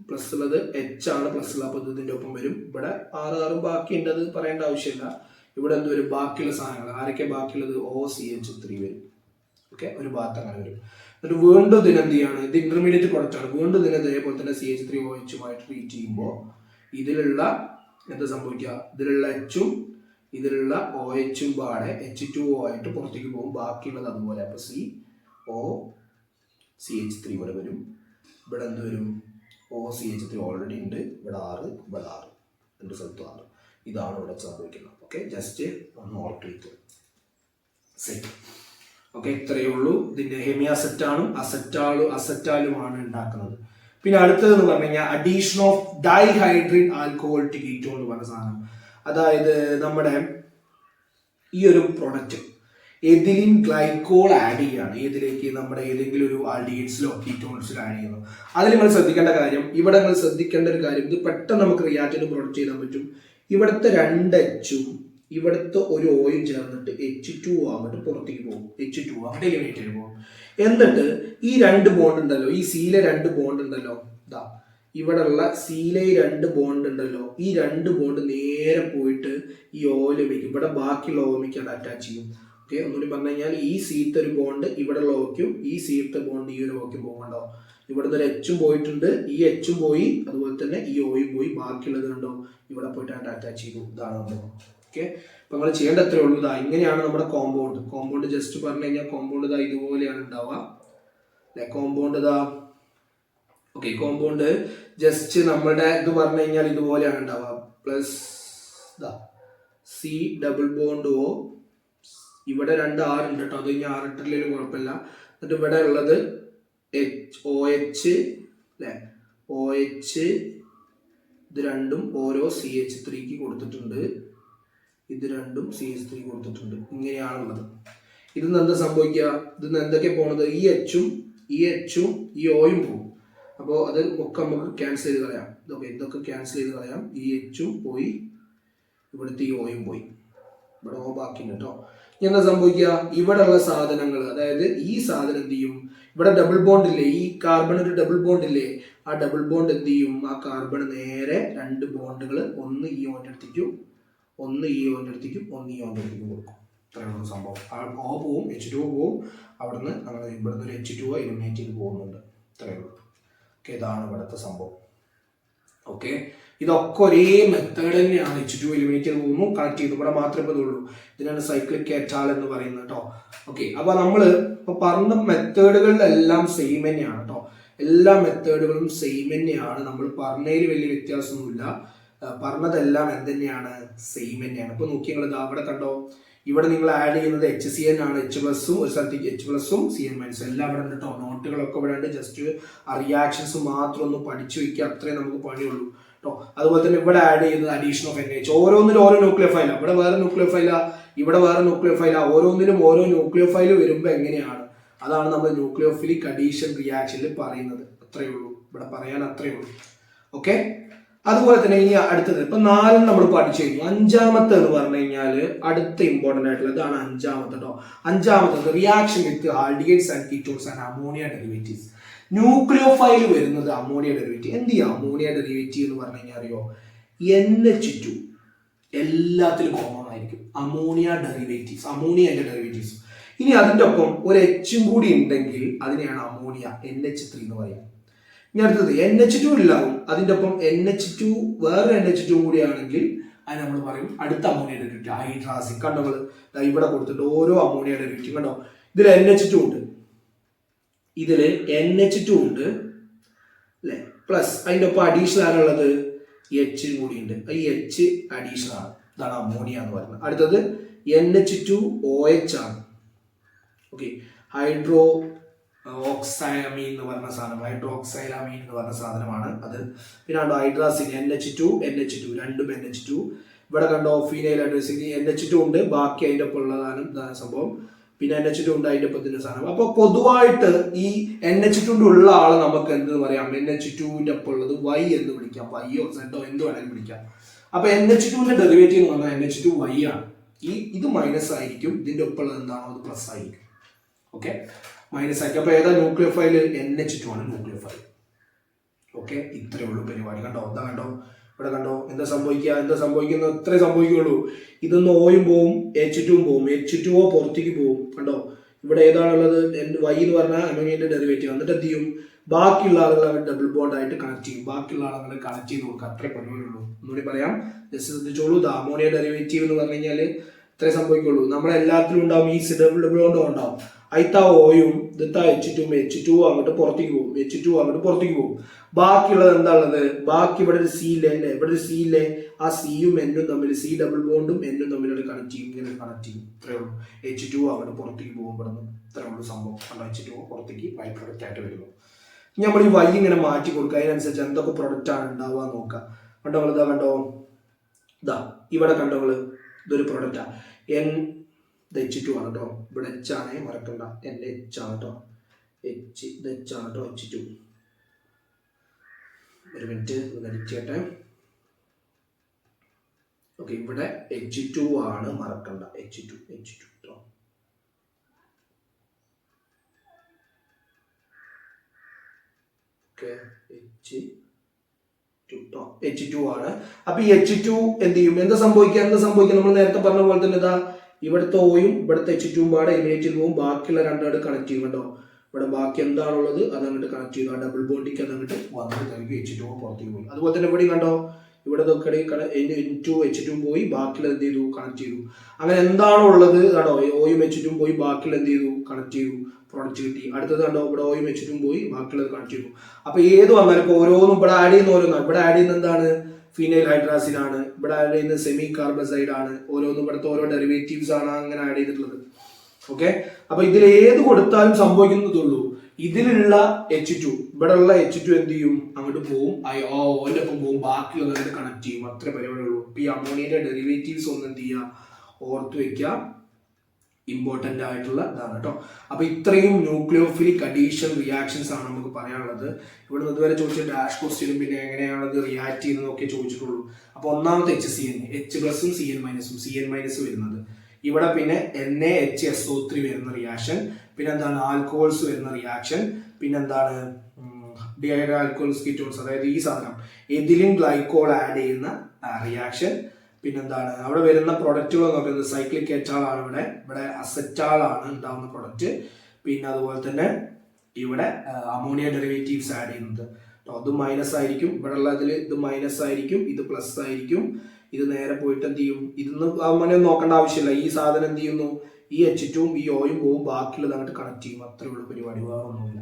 പ്ലസ് ഉള്ളത് H ആണ് പ്ലസ് ഉള്ള, അപ്പോൾ ഇതിന്റെ ഒപ്പം വരും. ഇവിടെ 6 ബാക്കി ഉണ്ട്, അത് പറയേണ്ട ആവശ്യമില്ല. ഇവിടെ എന്ത് വരും, ബാക്കിയുള്ള സാധനങ്ങൾ ആരൊക്കെ ബാക്കിയുള്ളത്, OCH3 വരും. ഓക്കെ, ഒരു ഭാഗത്ത് അങ്ങനെ വരും. എന്നിട്ട് വീണ്ടും ഇതിനെന്ത് ചെയ്യാണ്, ഇത് ഇന്റർമീഡിയറ്റ് പ്രൊഡക്റ്റ് ആണ്, വീണ്ടും ഇതിനെ ഇതേപോലെ തന്നെ CH3OH ട്രീറ്റ് ചെയ്യുമ്പോൾ ഇതിലുള്ള എന്താ സംഭവിക്കുക, ഇതിലുള്ള H-ഉം ഇതിലുള്ള OH-ഉം പാടെ H2O ആയിട്ട് പുറത്തേക്ക് പോകും, ബാക്കിയുള്ളത് അതുപോലെ. അപ്പൊ CH3 ഇവിടെ വരും, ഇവിടെ എന്ത് വരും, OCH3 ഓൾറെഡി ഉണ്ട്, ഇവിടെ 6, ഇവിടെ 6, രണ്ട് സ്ഥലത്തും 6. ഇതാണ് ഇവിടെ സംഭവിക്കുന്നത്. ഓക്കെ, ജസ്റ്റ് ഒന്ന് ഓർത്തിരിക്കുക. സെറ്റ്. ഓക്കെ, ഇത്രയേ ഉള്ളൂ. ഇതിന്റെ ഹെമി അസറ്റാണും അസറ്റാലുമാണ് ഉണ്ടാക്കുന്നത്. പിന്നെ അടുത്തതെന്ന് പറഞ്ഞു കഴിഞ്ഞാൽ addition of dihydrogen alcohol to ketone എന്ന് പറഞ്ഞ സാധനം. അതായത് നമ്മുടെ ഈ ഒരു പ്രൊഡക്റ്റ് എഥിലിൻ ഗ്ലൈക്കോൾ ആഡ് ചെയ്യുകയാണ് ഏതിലേക്ക്, നമ്മുടെ ഏതെങ്കിലും ഒരു ആൽഡിഹൈഡ്സിലോ കീറ്റോൺസിലോ ആഡ് ചെയ്യുന്നു. അതിൽ നിങ്ങൾ ശ്രദ്ധിക്കേണ്ട കാര്യം, ഇവിടെ നിങ്ങൾ ശ്രദ്ധിക്കേണ്ട ഒരു കാര്യം, ഇത് പെട്ടെന്ന് നമുക്ക് റിയാക്റ്റന്റ് പ്രൊഡക്റ്റ് ചെയ്യാൻ പറ്റും. ഇവിടുത്തെ 2 H-ഉം ഇവിടുത്തെ ഒരു ഓയും ചേർന്നിട്ട് H2 ആയിട്ട് പുറത്തേക്ക് പോകും, H2 അങ്ങോട്ട് എലിമിനേറ്റ് ചെയ്ത് പോകും. എന്നിട്ട് ഈ 2 ബോണ്ട് ഉണ്ടല്ലോ, ഈ Cയിലെ 2 ബോണ്ട് ഉണ്ടല്ലോ, ഇതാ ഇവിടെ ഉള്ള Cയിലെ 2 ബോണ്ട് ഉണ്ടല്ലോ, ഈ 2 ബോണ്ട് നേരെ പോയിട്ട് ഈ ഓയിലേക്ക്, ഇവിടെ ബാക്കിയുള്ള ഓമിക്ക് അത് അറ്റാച്ച് ചെയ്യും. ഓക്കെ, ഒന്നുകൂടി പറഞ്ഞു കഴിഞ്ഞാൽ ഈ Cത്തെ ഒരു ബോണ്ട് ഇവിടെ ഉള്ള ഓക്കും, ഈ Cത്തെ ബോണ്ട് ഈ ഒരു ഓക്കും പോകണ്ടോ, ഇവിടുന്ന് ഒരു H-ഉം പോയിട്ടുണ്ട്, ഈ H-ഉം പോയി, അതുപോലെ തന്നെ ഈ ഓയും പോയി, ബാക്കിയുള്ളത് കണ്ടോ ഇവിടെ പോയിട്ട് അറ്റാച്ച് ചെയ്തു. ഇതാണ് നമ്മൾ. ഓക്കെ, അപ്പൊ നമ്മൾ ചെയ്യേണ്ട അത്രേ ഉള്ളൂ. ഇതാ ഇങ്ങനെയാണ് നമ്മുടെ കോമ്പൗണ്ട് ജസ്റ്റ് പറഞ്ഞു കഴിഞ്ഞാൽ കോമ്പൗണ്ട് ഇതാ ഇതുപോലെയാണ് ഉണ്ടാവുക അല്ലെ, കോമ്പൗണ്ട് ഇതാ. ഓക്കെ, കോമ്പൗണ്ട് ജസ്റ്റ് നമ്മുടെ ഇത് പറഞ്ഞു കഴിഞ്ഞാൽ ഇതുപോലെയാണ് ഉണ്ടാവുക. Plus C double bond O, ഇവിടെ 2 R ഉണ്ട് കേട്ടോ, അത് കഴിഞ്ഞാൽ 6 ഇട്ടില്ലെങ്കിലും കുഴപ്പമില്ല. എന്നിട്ട് ഇവിടെ ഉള്ളത് OH അല്ലെ, OH ഇത് രണ്ടും ഓരോ CH3ക്ക് കൊടുത്തിട്ടുണ്ട്, ഇത് രണ്ടും CH3 കൊടുത്തിട്ടുണ്ട്. ഇങ്ങനെയാണുള്ളത്. ഇതിന്ന് എന്താ സംഭവിക്കുക, ഇതിന്ന് എന്തൊക്കെ പോണത്, ഈ H-ഉം ഈ ഓയും പോകും. അപ്പോൾ അത് ഒക്കെ നമുക്ക് ക്യാൻസൽ ചെയ്ത് കളയാം. ഇതൊക്കെ ക്യാൻസൽ ചെയ്ത് കളയാം. ഈ H-ഉം പോയി, ഇവിടുത്തെ ഈ ഓയും പോയി, ഇവിടെ O ബാക്കിയുണ്ട് കേട്ടോ. എന്താ സംഭവിക്കുക, ഇവിടെ ഉള്ള സാധനങ്ങൾ, അതായത് ഈ സാധനം എന്ത് ചെയ്യും, ഇവിടെ ഡബിൾ ബോണ്ട് ഇല്ലേ, ഈ കാർബൺ ഒരു ഡബിൾ ബോണ്ട് ഇല്ലേ, ആ ഡബിൾ ബോണ്ട് എന്ത് ചെയ്യും, ആ കാർബൺ നേരെ 2 ബോണ്ടുകൾ, ഒന്ന് ഈ ഓൻ്റെ അടുത്തേക്കും ഒന്ന് ഈ ഓൻ്റെ അടുത്തേക്കും ഒന്ന് ഈ ഓൻ്റെ അടുത്തേക്കും കൊടുക്കും. ഇത്രയുള്ള സംഭവം. O പോവും, H2O പോവും, അവിടുന്ന് അങ്ങനെ ഇവിടുന്ന് ഒരു H2O എലിമിനേറ്റ് ചെയ്ത് പോകുന്നുണ്ട്. ഇത്രയേ ഉള്ളൂ. ഓക്കെ, ഇതാണ് ഇവിടുത്തെ സംഭവം. ഓക്കെ, ഇതൊക്കെ ഒരേ മെത്തേഡ് തന്നെയാണ്. H2O എലിമിനേറ്റ് ചെയ്ത് പോകുന്നു, കണക്ട് ചെയ്തു, ഇവിടെ മാത്രമേ ഇതുള്ളൂ. ഇതിനാണ് സൈക്ലിക് കേറ്റാൾ എന്ന് പറയുന്നത് കേട്ടോ. ഓക്കെ, അപ്പൊ നമ്മൾ ഇപ്പൊ പറഞ്ഞ മെത്തേഡുകളിലെല്ലാം സെയിം തന്നെയാണ് കേട്ടോ. എല്ലാ മെത്തേഡുകളും സെയിം തന്നെയാണ്. നമ്മൾ പറഞ്ഞതിൽ വലിയ വ്യത്യാസമൊന്നുമില്ല. പറഞ്ഞതെല്ലാം എന്തുതന്നെയാണ്, സെയിം തന്നെയാണ്. ഇപ്പൊ നോക്കി നിങ്ങൾ അവിടെ കണ്ടോ, ഇവിടെ നിങ്ങൾ ആഡ് ചെയ്യുന്നത് HCN ആണ്, H+ഉം ഒരു സ്ഥലത്തേക്ക് H+ഉം CN- എല്ലാം ഇവിടെ ഉണ്ട് കേട്ടോ. നോട്ടുകളൊക്കെ ഇവിടെ ഉണ്ട്. ജസ്റ്റ് ആ റിയാക്ഷൻസ് മാത്രം ഒന്ന് പഠിച്ചു വെക്കുക, അത്രേ നമുക്ക് പണിയുള്ളൂ കേട്ടോ. അതുപോലെ തന്നെ ഇവിടെ ആഡ് ചെയ്യുന്നത് അഡീഷൻ ഓഫ് NH, ഓരോന്നിനും ഓരോ ന്യൂക്ലിയർ ഫൈല, ഇവിടെ വേറെ ന്യൂക്ലിയർ ഫൈല, ഇവിടെ വേറെ ന്യൂക്ലിയർ ഫൈല, ഓരോന്നിനും ഓരോ ന്യൂക്ലിയർ ഫൈൽ വരുമ്പോൾ എങ്ങനെയാണ്, അതാണ് നമ്മൾ ന്യൂക്ലിയോഫിലിക് അഡീഷൻ റിയാക്ഷനിൽ പറയുന്നത്. അത്രയേ ഉള്ളൂ, ഇവിടെ പറയാൻ അത്രയേ ഉള്ളൂ. ഓക്കെ, അതുപോലെ തന്നെ ഇനി അടുത്തത് ഇപ്പൊ 4 നമ്മൾ പഠിച്ചു കഴിഞ്ഞു. 5ാമത്തെ എന്ന് പറഞ്ഞു കഴിഞ്ഞാൽ അടുത്ത ഇമ്പോർട്ടന്റ് ആയിട്ടുള്ള ഇതാണ് 5ാമത്തെ കേട്ടോ. 5ാമത്തത് reaction with aldehydes and ketones and ammonia derivatives. Nucleophile വരുന്നത് അമോണിയ ഡെറിവേറ്റീവ്. എന്ത് ചെയ്യാം, അമോണിയ ഡെറിവേറ്റീവ് എന്ന് പറഞ്ഞു കഴിഞ്ഞാൽ അറിയോ, NH2 എല്ലാത്തിലും കോമൺ ആയിരിക്കും. അമോണിയ ഡെറിവേറ്റീവ്സ്, അമോണിയന്റെ ഡെറിവേറ്റീവ്സ് ഇനി അതിൻ്റെ ഒപ്പം ഒരു എച്ചും കൂടി ഉണ്ടെങ്കിൽ അതിനെയാണ് അമോണിയ NH3 എന്ന് പറയാം. ഇനി അടുത്തത് NH2 ഇല്ലാവും, അതിൻ്റെ ഒപ്പം NH2 വേറെ NH2 കൂടിയാണെങ്കിൽ അത് നമ്മൾ പറയും അടുത്ത അമോണിയ ഡെറിവേറ്റീവ് ഹൈഡ്രാസിൻ. കണ്ടോ ഇവിടെ കൊടുത്തിട്ട് ഓരോ അമോണിയ ഡെറിവേറ്റീവ് കണ്ടോ, ഇതിൽ NH2 ഉണ്ട്, ഇതിൽ NH2 ഉണ്ട് അല്ലെ, പ്ലസ് അതിൻ്റെ ഒപ്പം അഡീഷണൽ ആണുള്ളത് H കൂടി ഉണ്ട്. ഈ H അഡീഷണൽ ആണ്, ഇതാണ് അമോണിയ എന്ന് പറയുന്നത്. അടുത്തത് NH2OH ആണ്. ഓക്കെ, ഹൈഡ്രോ ഓക്സൈലമീൻ എന്ന് പറഞ്ഞ സാധനം, ഹൈഡ്രോ ഓക്സൈലമീൻ എന്ന് പറഞ്ഞ സാധനമാണ് അത്. പിന്നെ ഹൈഡ്രാസിൻ NH2 രണ്ടും NH2. ഇവിടെ കണ്ടോ ഫീനൈൽ ഹൈഡ്രാസിൻ NH2 ഉണ്ട്, ബാക്കി അതിൻ്റെ ഒപ്പം ഉള്ളതാണ് സംഭവം. പിന്നെ NH2 ഉണ്ട് അതിൻ്റെ ഒപ്പത്തിന്റെ സാധനം. അപ്പൊ പൊതുവായിട്ട് ഈ NH2 ഉള്ള ആളെ നമുക്ക് എന്ത് പറയാം, NH2 ഒപ്പം ഉള്ളത് Y എന്ന് വിളിക്കാം, Yയോ Zോ എന്ത് വേണമെങ്കിലും വിളിക്കാം. അപ്പൊ NH2 ഡെറിവേറ്റീവ് എന്ന് പറഞ്ഞാൽ NH2Y ആണ്. ഇത് മൈനസ് ആയിരിക്കും, ഇതിന്റെ ഒപ്പം ഉള്ളത് എന്താണോ അത് പ്ലസ് ആയിരിക്കും. ഓക്കെ, മൈനസ് ആയിരിക്കും. അപ്പൊ ഏതാ ന്യൂക്ലിയോഫൈൽ? NH2 ആണ് ന്യൂക്ലിയോഫൈൽ. ഓക്കെ, ഇത്രയേ ഉള്ളൂ പരിപാടി. കണ്ടോ, എന്താ കണ്ടോ, ഇവിടെ കണ്ടോ എന്താ സംഭവിക്കുന്ന ഇത്രേ സംഭവിക്കുള്ളൂ. ഇതൊന്ന് ഓയും പോവും, H2 പോവും, H2O പുറത്തേക്ക് പോവും. കണ്ടോ, ഇവിടെ ഏതാണുള്ളത് Y എന്ന് പറഞ്ഞാൽ അമോണിയന്റെ ഡെറിവേറ്റീവ്. എന്നിട്ട് എന്ത് ചെയ്യും, ബാക്കിയുള്ള ആളുകൾ ഡബിൾ ബോണ്ട് ആയിട്ട് കണക്ട് ചെയ്യും, ബാക്കിയുള്ള ആളുകൾ കണക്ട് ചെയ്ത് കൊടുക്കുക. അത്രേ പരിപാടിയുള്ളൂ. ഒന്നുകൂടി പറയാം, ജസ്റ്റ് ശ്രദ്ധിച്ചോളൂ. അമോണിയ ഡെറിവേറ്റീവ് എന്ന് പറഞ്ഞു കഴിഞ്ഞാൽ ഇത്രേ സംഭവിക്കുള്ളൂ. നമ്മളെല്ലാത്തിലും ഉണ്ടാവും, ഈ ഡബിൾ ബോണ്ടും ഉണ്ടാവും. അയിത്താ ഓയും ഇതാ H2 അങ്ങോട്ട് പുറത്തേക്ക് പോകും, H2 അങ്ങോട്ട് പുറത്തേക്ക് പോകും. ബാക്കിയുള്ളത് എന്താ ഉള്ളത്, ബാക്കി ഇവിടെ ഒരു C ഇല്ലേ, ഇവിടെ ഒരു C ഇല്ലേ, ആ സിയും എന്നും തമ്മിൽ, C ഡബിൾ ബോണ്ടും എന്നും തമ്മിലൂടെ കണക്ട് ചെയ്യും, ഇങ്ങനെ കണക്ട് ചെയ്യും. ഇത്രയേ ഉള്ളൂ. H2 അങ്ങോട്ട് പുറത്തേക്ക് പോകും, ഇവിടെ നിന്ന് ഇത്രയേ ഉള്ളൂ സംഭവം. H2 പുറത്തേക്ക് ബൈ പ്രൊഡക്റ്റ് ആയിട്ട് വരുന്നു. ഇനി നമ്മൾ ഈ Y ഇങ്ങനെ മാറ്റി കൊടുക്കുക, അതിനനുസരിച്ച് എന്തൊക്കെ പ്രൊഡക്റ്റ് ആണ് ഉണ്ടാവുക നോക്കാം. കണ്ടോ ഇതാ കണ്ടോ, ഇതാ ഇവിടെ കണ്ടോ ഇതൊരു പ്രൊഡക്റ്റാ H2 ആണ് കേട്ടോ. ഇവിടെ H ആണ്, മറക്കണ്ട, NH ആണ് കേട്ടോ, H ആണ് കേട്ടോ H2. ഒരു മിനിറ്റ് ചെയ്യട്ടെ. ഓക്കെ, ഇവിടെ H2 ആണ്, മറക്കണ്ട, H2 കേട്ടോ. ഓക്കെ, H2 ആണ്. അപ്പൊ ഈ H2 എന്ത് ചെയ്യും, എന്താ സംഭവിക്കുക നമ്മൾ നേരത്തെ പറഞ്ഞ പോലെ തന്നെ ഇതാ ഇവിടുത്തെ ഓയും ഇവിടുത്തെ H2 പാടെ എലിമിനേറ്റ് ചെയ്ത് പോകും, ബാക്കിയുള്ള രണ്ടാട് കണക്ട് ചെയ്യും. കേട്ടോ, ഇവിടെ ബാക്കി എന്താണുള്ളത് അത് അങ്ങോട്ട് കണക്ട് ചെയ്തു, ആ ഡബിൾ ബോണ്ടിക്ക് അത് അങ്ങോട്ട് വന്നിട്ട് H2 പുറത്തേക്ക് പോയി. അതുപോലെ തന്നെ ഇവിടെ കണ്ടോ, ഇവിടെ H2 പോയി, ബാക്കിയുള്ള എന്ത് ചെയ്തു, കണക്ട് ചെയ്തു. അങ്ങനെ എന്താണോ ഉള്ളത് കണ്ടോ, ഓയും H2 പോയി, ബാക്കിയുള്ള എന്ത് ചെയ്തു, കണക്ട് ചെയ്തു, പ്രൊഡക്റ്റ് കിട്ടി. അടുത്തത് കണ്ടോ, ഇവിടെ ഓയും H2 പോയി, ബാക്കിയുള്ളത് കണക്ട് ചെയ്തു. അപ്പൊ ഏത് വന്നാലും ഇപ്പൊ ഓരോന്നും ഇവിടെ ആഡ് ചെയ്യുന്ന ഓരോന്നാണ്. ഇവിടെ ആഡ് ചെയ്യുന്ന എന്താണ്, ഫീനൈൽ ഹൈഡ്രാസിൻ ആണ്, ഇവിടെ ആഡ് ചെയ്യുന്ന സെമി കാർബസൈഡ് ആണ്, ഓരോന്നും ഇവിടുത്തെ ഓരോ ഡെറിവേറ്റീവ്സ് ആണ് അങ്ങനെ ആഡ് ചെയ്തിട്ടുള്ളത്. ഓക്കെ, അപ്പൊ ഇതിൽ ഏത് കൊടുത്താലും സംഭവിക്കുന്നതുള്ളൂ, ഇതിലുള്ള H2 ഇവിടെ ഉള്ള H2 എന്ത് ചെയ്യും, അങ്ങോട്ട് പോവും, ഓന്റെ ഒപ്പം പോവും, ബാക്കിയുള്ളവരുടെ കണക്ട് ചെയ്യും. അത്ര പരിപാടിയുള്ളൂ. ഇപ്പൊ ഈ അമോണിയയുടെ ഡെറിവേറ്റീവ്സ് ഒന്നും എന്ത് ചെയ്യുക, ഓർത്ത് വെക്കുക, ഇമ്പോർട്ടന്റ് ആയിട്ടുള്ള ഇതാണ് കേട്ടോ. അപ്പൊ ഇത്രയും ന്യൂക്ലിയോഫിലിക് അഡീഷൻ റിയാക്ഷൻസ് ആണ് നമുക്ക് പറയാനുള്ളത്. ഇവിടെ നിന്ന് ഇതുവരെ ചോദിച്ച ഡാഷ് ക്വസ്റ്റ്യനും പിന്നെ എങ്ങനെയാണത് റിയാക്ട് ചെയ്യുന്നതൊക്കെ ചോദിച്ചിട്ടുള്ളൂ. അപ്പൊ ഒന്നാമത്തെ HCN, H+ഉം CN- വരുന്നത്. ഇവിടെ പിന്നെ NaHSO3 വരുന്ന റിയാക്ഷൻ, പിന്നെ എന്താണ് ആൽക്കഹോൾസ് വരുന്ന റിയാക്ഷൻ, പിന്നെ എന്താണ് ഡിഹൈഡ്രോ ആൽക്കഹോൾസ് കീറ്റോൺസ്, അതായത് ഈ സാധനം എഥിലിൻ ഗ്ലൈക്കോൾ ആഡ് ചെയ്യുന്ന റിയാക്ഷൻ. പിന്നെന്താണ് അവിടെ വരുന്ന പ്രൊഡക്റ്റുകൾ നോക്കുന്നത് സൈക്ലിക് എറ്റാൾ ആണ്, ഇവിടെ അസറ്റാൾ ആണ് ഉണ്ടാവുന്ന പ്രൊഡക്റ്റ്. പിന്നെ അതുപോലെ തന്നെ ഇവിടെ അമോണിയ ഡെറിവേറ്റീവ്സ് ആഡ് ചെയ്യുന്നത്. അതും മൈനസ് ആയിരിക്കും, ഇവിടെ ഉള്ളതിൽ ഇത് മൈനസ് ആയിരിക്കും, ഇത് പ്ലസ് ആയിരിക്കും. ഇത് നേരെ പോയിട്ട് എന്ത് ചെയ്യും, ഇതൊന്നും അങ്ങനെ നോക്കേണ്ട ആവശ്യമില്ല. ഈ സാധനം എന്ത് ചെയ്യുന്നു, ഈ H2ഉം ഈ ഓയും പോവും, ബാക്കിയുള്ളത് അങ്ങോട്ട് കണക്ട് ചെയ്യും. അത്രേ ഉള്ളൂ പരിപാടി, വേറെ ഒന്നുമില്ല.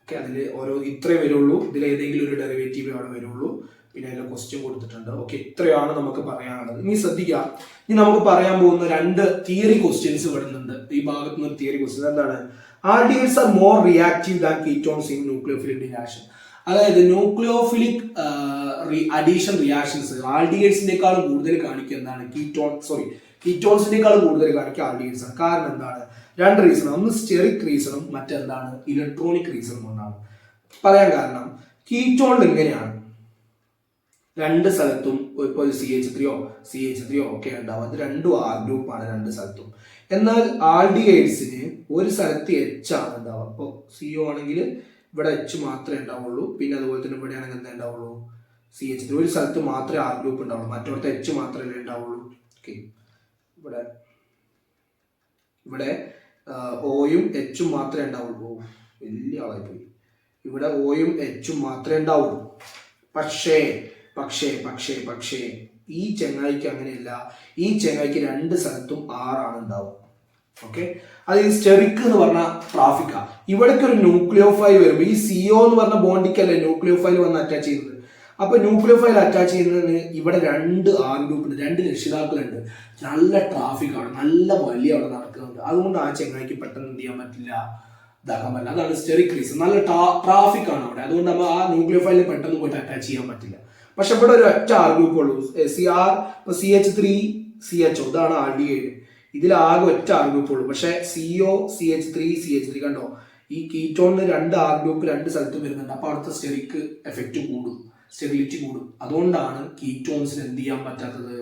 ഓക്കെ, അതിൽ ഓരോ ഇത്രേ വരുള്ളൂ, ഇതിൽ ഏതെങ്കിലും ഒരു ഡെറിവേറ്റീവ് അവിടെ വരുള്ളൂ. പിന്നെ അതിൽ ക്വസ്റ്റ്യൻ കൊടുത്തിട്ടുണ്ട്. ഓക്കെ, ഇത്രയാണ് നമുക്ക് പറയാനുള്ളത്. ഇനി ശ്രദ്ധിക്കുക, ഇനി നമുക്ക് പറയാൻ പോകുന്ന 2 തിയറി ക്വസ്റ്റ്യൻസ് വരുന്നുണ്ട്. ഈ ഭാഗത്ത് നിന്ന് തിയറി ക്വസ്റ്റ്യൻ എന്താണ്, aldehydes are more reactive than ketones in nucleophilic reaction. അതായത് ന്യൂക്ലിയോഫിലിക് അഡീഷൻ റിയാക്ഷൻസ് ആൽഡിഹൈഡ്സിനേക്കാളും കൂടുതൽ കാണിക്കുക എന്താണ്, കീറ്റോൺസിനേക്കാളും കൂടുതൽ കാണിക്കുക ആൽഡിഹൈഡ്സ് ആണ്. കാരണം എന്താണ്, 2 റീസൺ, ഒന്ന് സ്റ്റെറിക് റീസണും മറ്റെന്താണ് ഇലക്ട്രോണിക് റീസണും കൊണ്ടാണ് പറയാൻ കാരണം. കീറ്റോണിൽ എങ്ങനെയാണ് 2 സ്ഥലത്തും ഇപ്പോൾ CH3 ഒക്കെ ഉണ്ടാവും, അത് രണ്ടും R ഗ്രൂപ്പാണ് 2 സ്ഥലത്തും. എന്നാൽ ആൽഡിഹൈഡ്സിന് ഒരു സ്ഥലത്ത് H ആണ് ഉണ്ടാവുക. അപ്പോൾ CO ആണെങ്കിൽ ഇവിടെ H മാത്രമേ ഉണ്ടാവുള്ളൂ, പിന്നെ അതുപോലെ തന്നെ ഇവിടെ ആണെങ്കിൽ എന്താ ഉണ്ടാവുള്ളൂ, CH3. ഒരു സ്ഥലത്ത് മാത്രമേ R ഗ്രൂപ്പ് ഉണ്ടാവുള്ളൂ, മറ്റൊരുത്ത് H മാത്രമേ ഉണ്ടാവുള്ളൂ. ഓക്കെ, ഇവിടെ ഓയും എച്ചും മാത്രമേ ഉണ്ടാവുള്ളൂ. വലിയ ആളായി പോയി. ഇവിടെ ഓയും എച്ചും മാത്രമേ ഉണ്ടാവുള്ളൂ. പക്ഷേ പക്ഷേ പക്ഷേ പക്ഷേ ഈ ചെങ്ങായിക്ക് അങ്ങനെയല്ല. ഈ ചെങ്ങായിക്ക് രണ്ട് സ്ഥലത്തും 6 ഉണ്ടാവും. ഓക്കെ, അത് ഈ സ്റ്റെറിക് എന്ന് പറഞ്ഞ ട്രാഫിക്കാ. ഇവിടേക്ക് ഒരു ന്യൂക്ലിയോഫൈൽ വരുമ്പോൾ ഈ CO എന്ന് പറഞ്ഞ ബോണ്ടിക്കല്ലേ ന്യൂക്ലിയോഫൈൽ വന്ന് അറ്റാച്ച് ചെയ്യുന്നത്. അപ്പൊ ന്യൂക്ലിയോഫൈൽ അറ്റാച്ച് ചെയ്യുന്നതിന് ഇവിടെ 2 ആർ ഗ്രൂപ്പുണ്ട്, 2 രക്ഷിതാക്കളുണ്ട്. നല്ല ട്രാഫിക്കാണ്, നല്ല വലിയ അവിടെ നടക്കുന്നുണ്ട്. അതുകൊണ്ട് ആ ചെങ്ങായിക്ക് പെട്ടെന്ന് എന്ത് ചെയ്യാൻ പറ്റില്ല, ഇതാക്കാൻ. അതാണ് സ്റ്റെറിക് റീസൺ. നല്ല ട്രാഫിക് ആണ് അവിടെ. അതുകൊണ്ട് നമ്മൾ ആ ന്യൂക്ലിയോഫൈലിൽ പെട്ടെന്ന് പോയിട്ട് അറ്റാച്ച് ചെയ്യാൻ പറ്റില്ല. പക്ഷെ ഇവിടെ ഒരു ഒറ്റ ആർ ഗ്രൂപ്പ് ഉള്ളൂ. CH3CHO ഇതാണ് ആൽഡിഹൈഡ്. ഇതിലാകെ ഒറ്റ ആർ ഗ്രൂപ്പ് ഉള്ളൂ. പക്ഷെ CO CH3 കണ്ടോ, ഈ കീറ്റോണിന് 2 ആർ ഗ്രൂപ്പ് 2 സ്ഥലത്തും വരുന്നുണ്ട്. അപ്പൊ അവിടുത്തെ സ്റ്റെറിക് എഫക്റ്റ് കൂടും, സ്റ്റെബിലിറ്റി കൂടും. അതുകൊണ്ടാണ് കീറ്റോൺസിന് എന്ത് ചെയ്യാൻ പറ്റാത്തത്,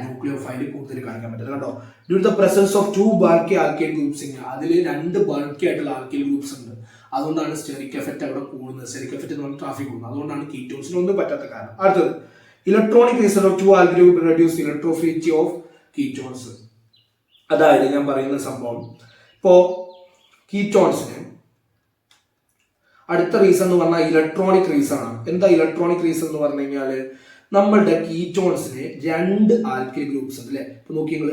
ന്യൂക്ലിയോഫൈൽ കൂടുതൽ കാണിക്കാൻ പറ്റുന്നത്. കണ്ടോ, due to the presence of 2 bulky alkyl groups. അതിൽ 2 ബൾക്കി ആയിട്ടുള്ള ആൽക്കൈൽ ഗ്രൂപ്പ്സ് ഉണ്ട്. അതുകൊണ്ടാണ് സ്റ്റെറിക് എഫക്റ്റ് അവിടെ കൂടുന്നത്. സ്റ്റെറിക് എഫക്റ്റ് എന്ന് പറഞ്ഞാൽ ട്രാഫിക് കൂടുന്നത്. അതുകൊണ്ടാണ് കീറ്റോൺസിന് ഒന്നും പറ്റാത്ത കാരണം. അടുത്തത് electronic reason of 2 alkyl group reduce electrophilicity of ketones. അതായത് ഞാൻ പറയുന്ന സംഭവം, ഇപ്പോ കീറ്റോൺസിന് അടുത്ത റീസൺ എന്ന് പറഞ്ഞാൽ ഇലക്ട്രോണിക് റീസൺ ആണ്. എന്താ ഇലക്ട്രോണിക് റീസൺ എന്ന് പറഞ്ഞു കഴിഞ്ഞാൽ, നമ്മളുടെ കീറ്റോൺസിന് 2 ആൽക്കൈൽ ഗ്രൂപ്പ്സ് ഉണ്ട് അല്ലെ. ഇപ്പൊ നോക്കി നിങ്ങൾ,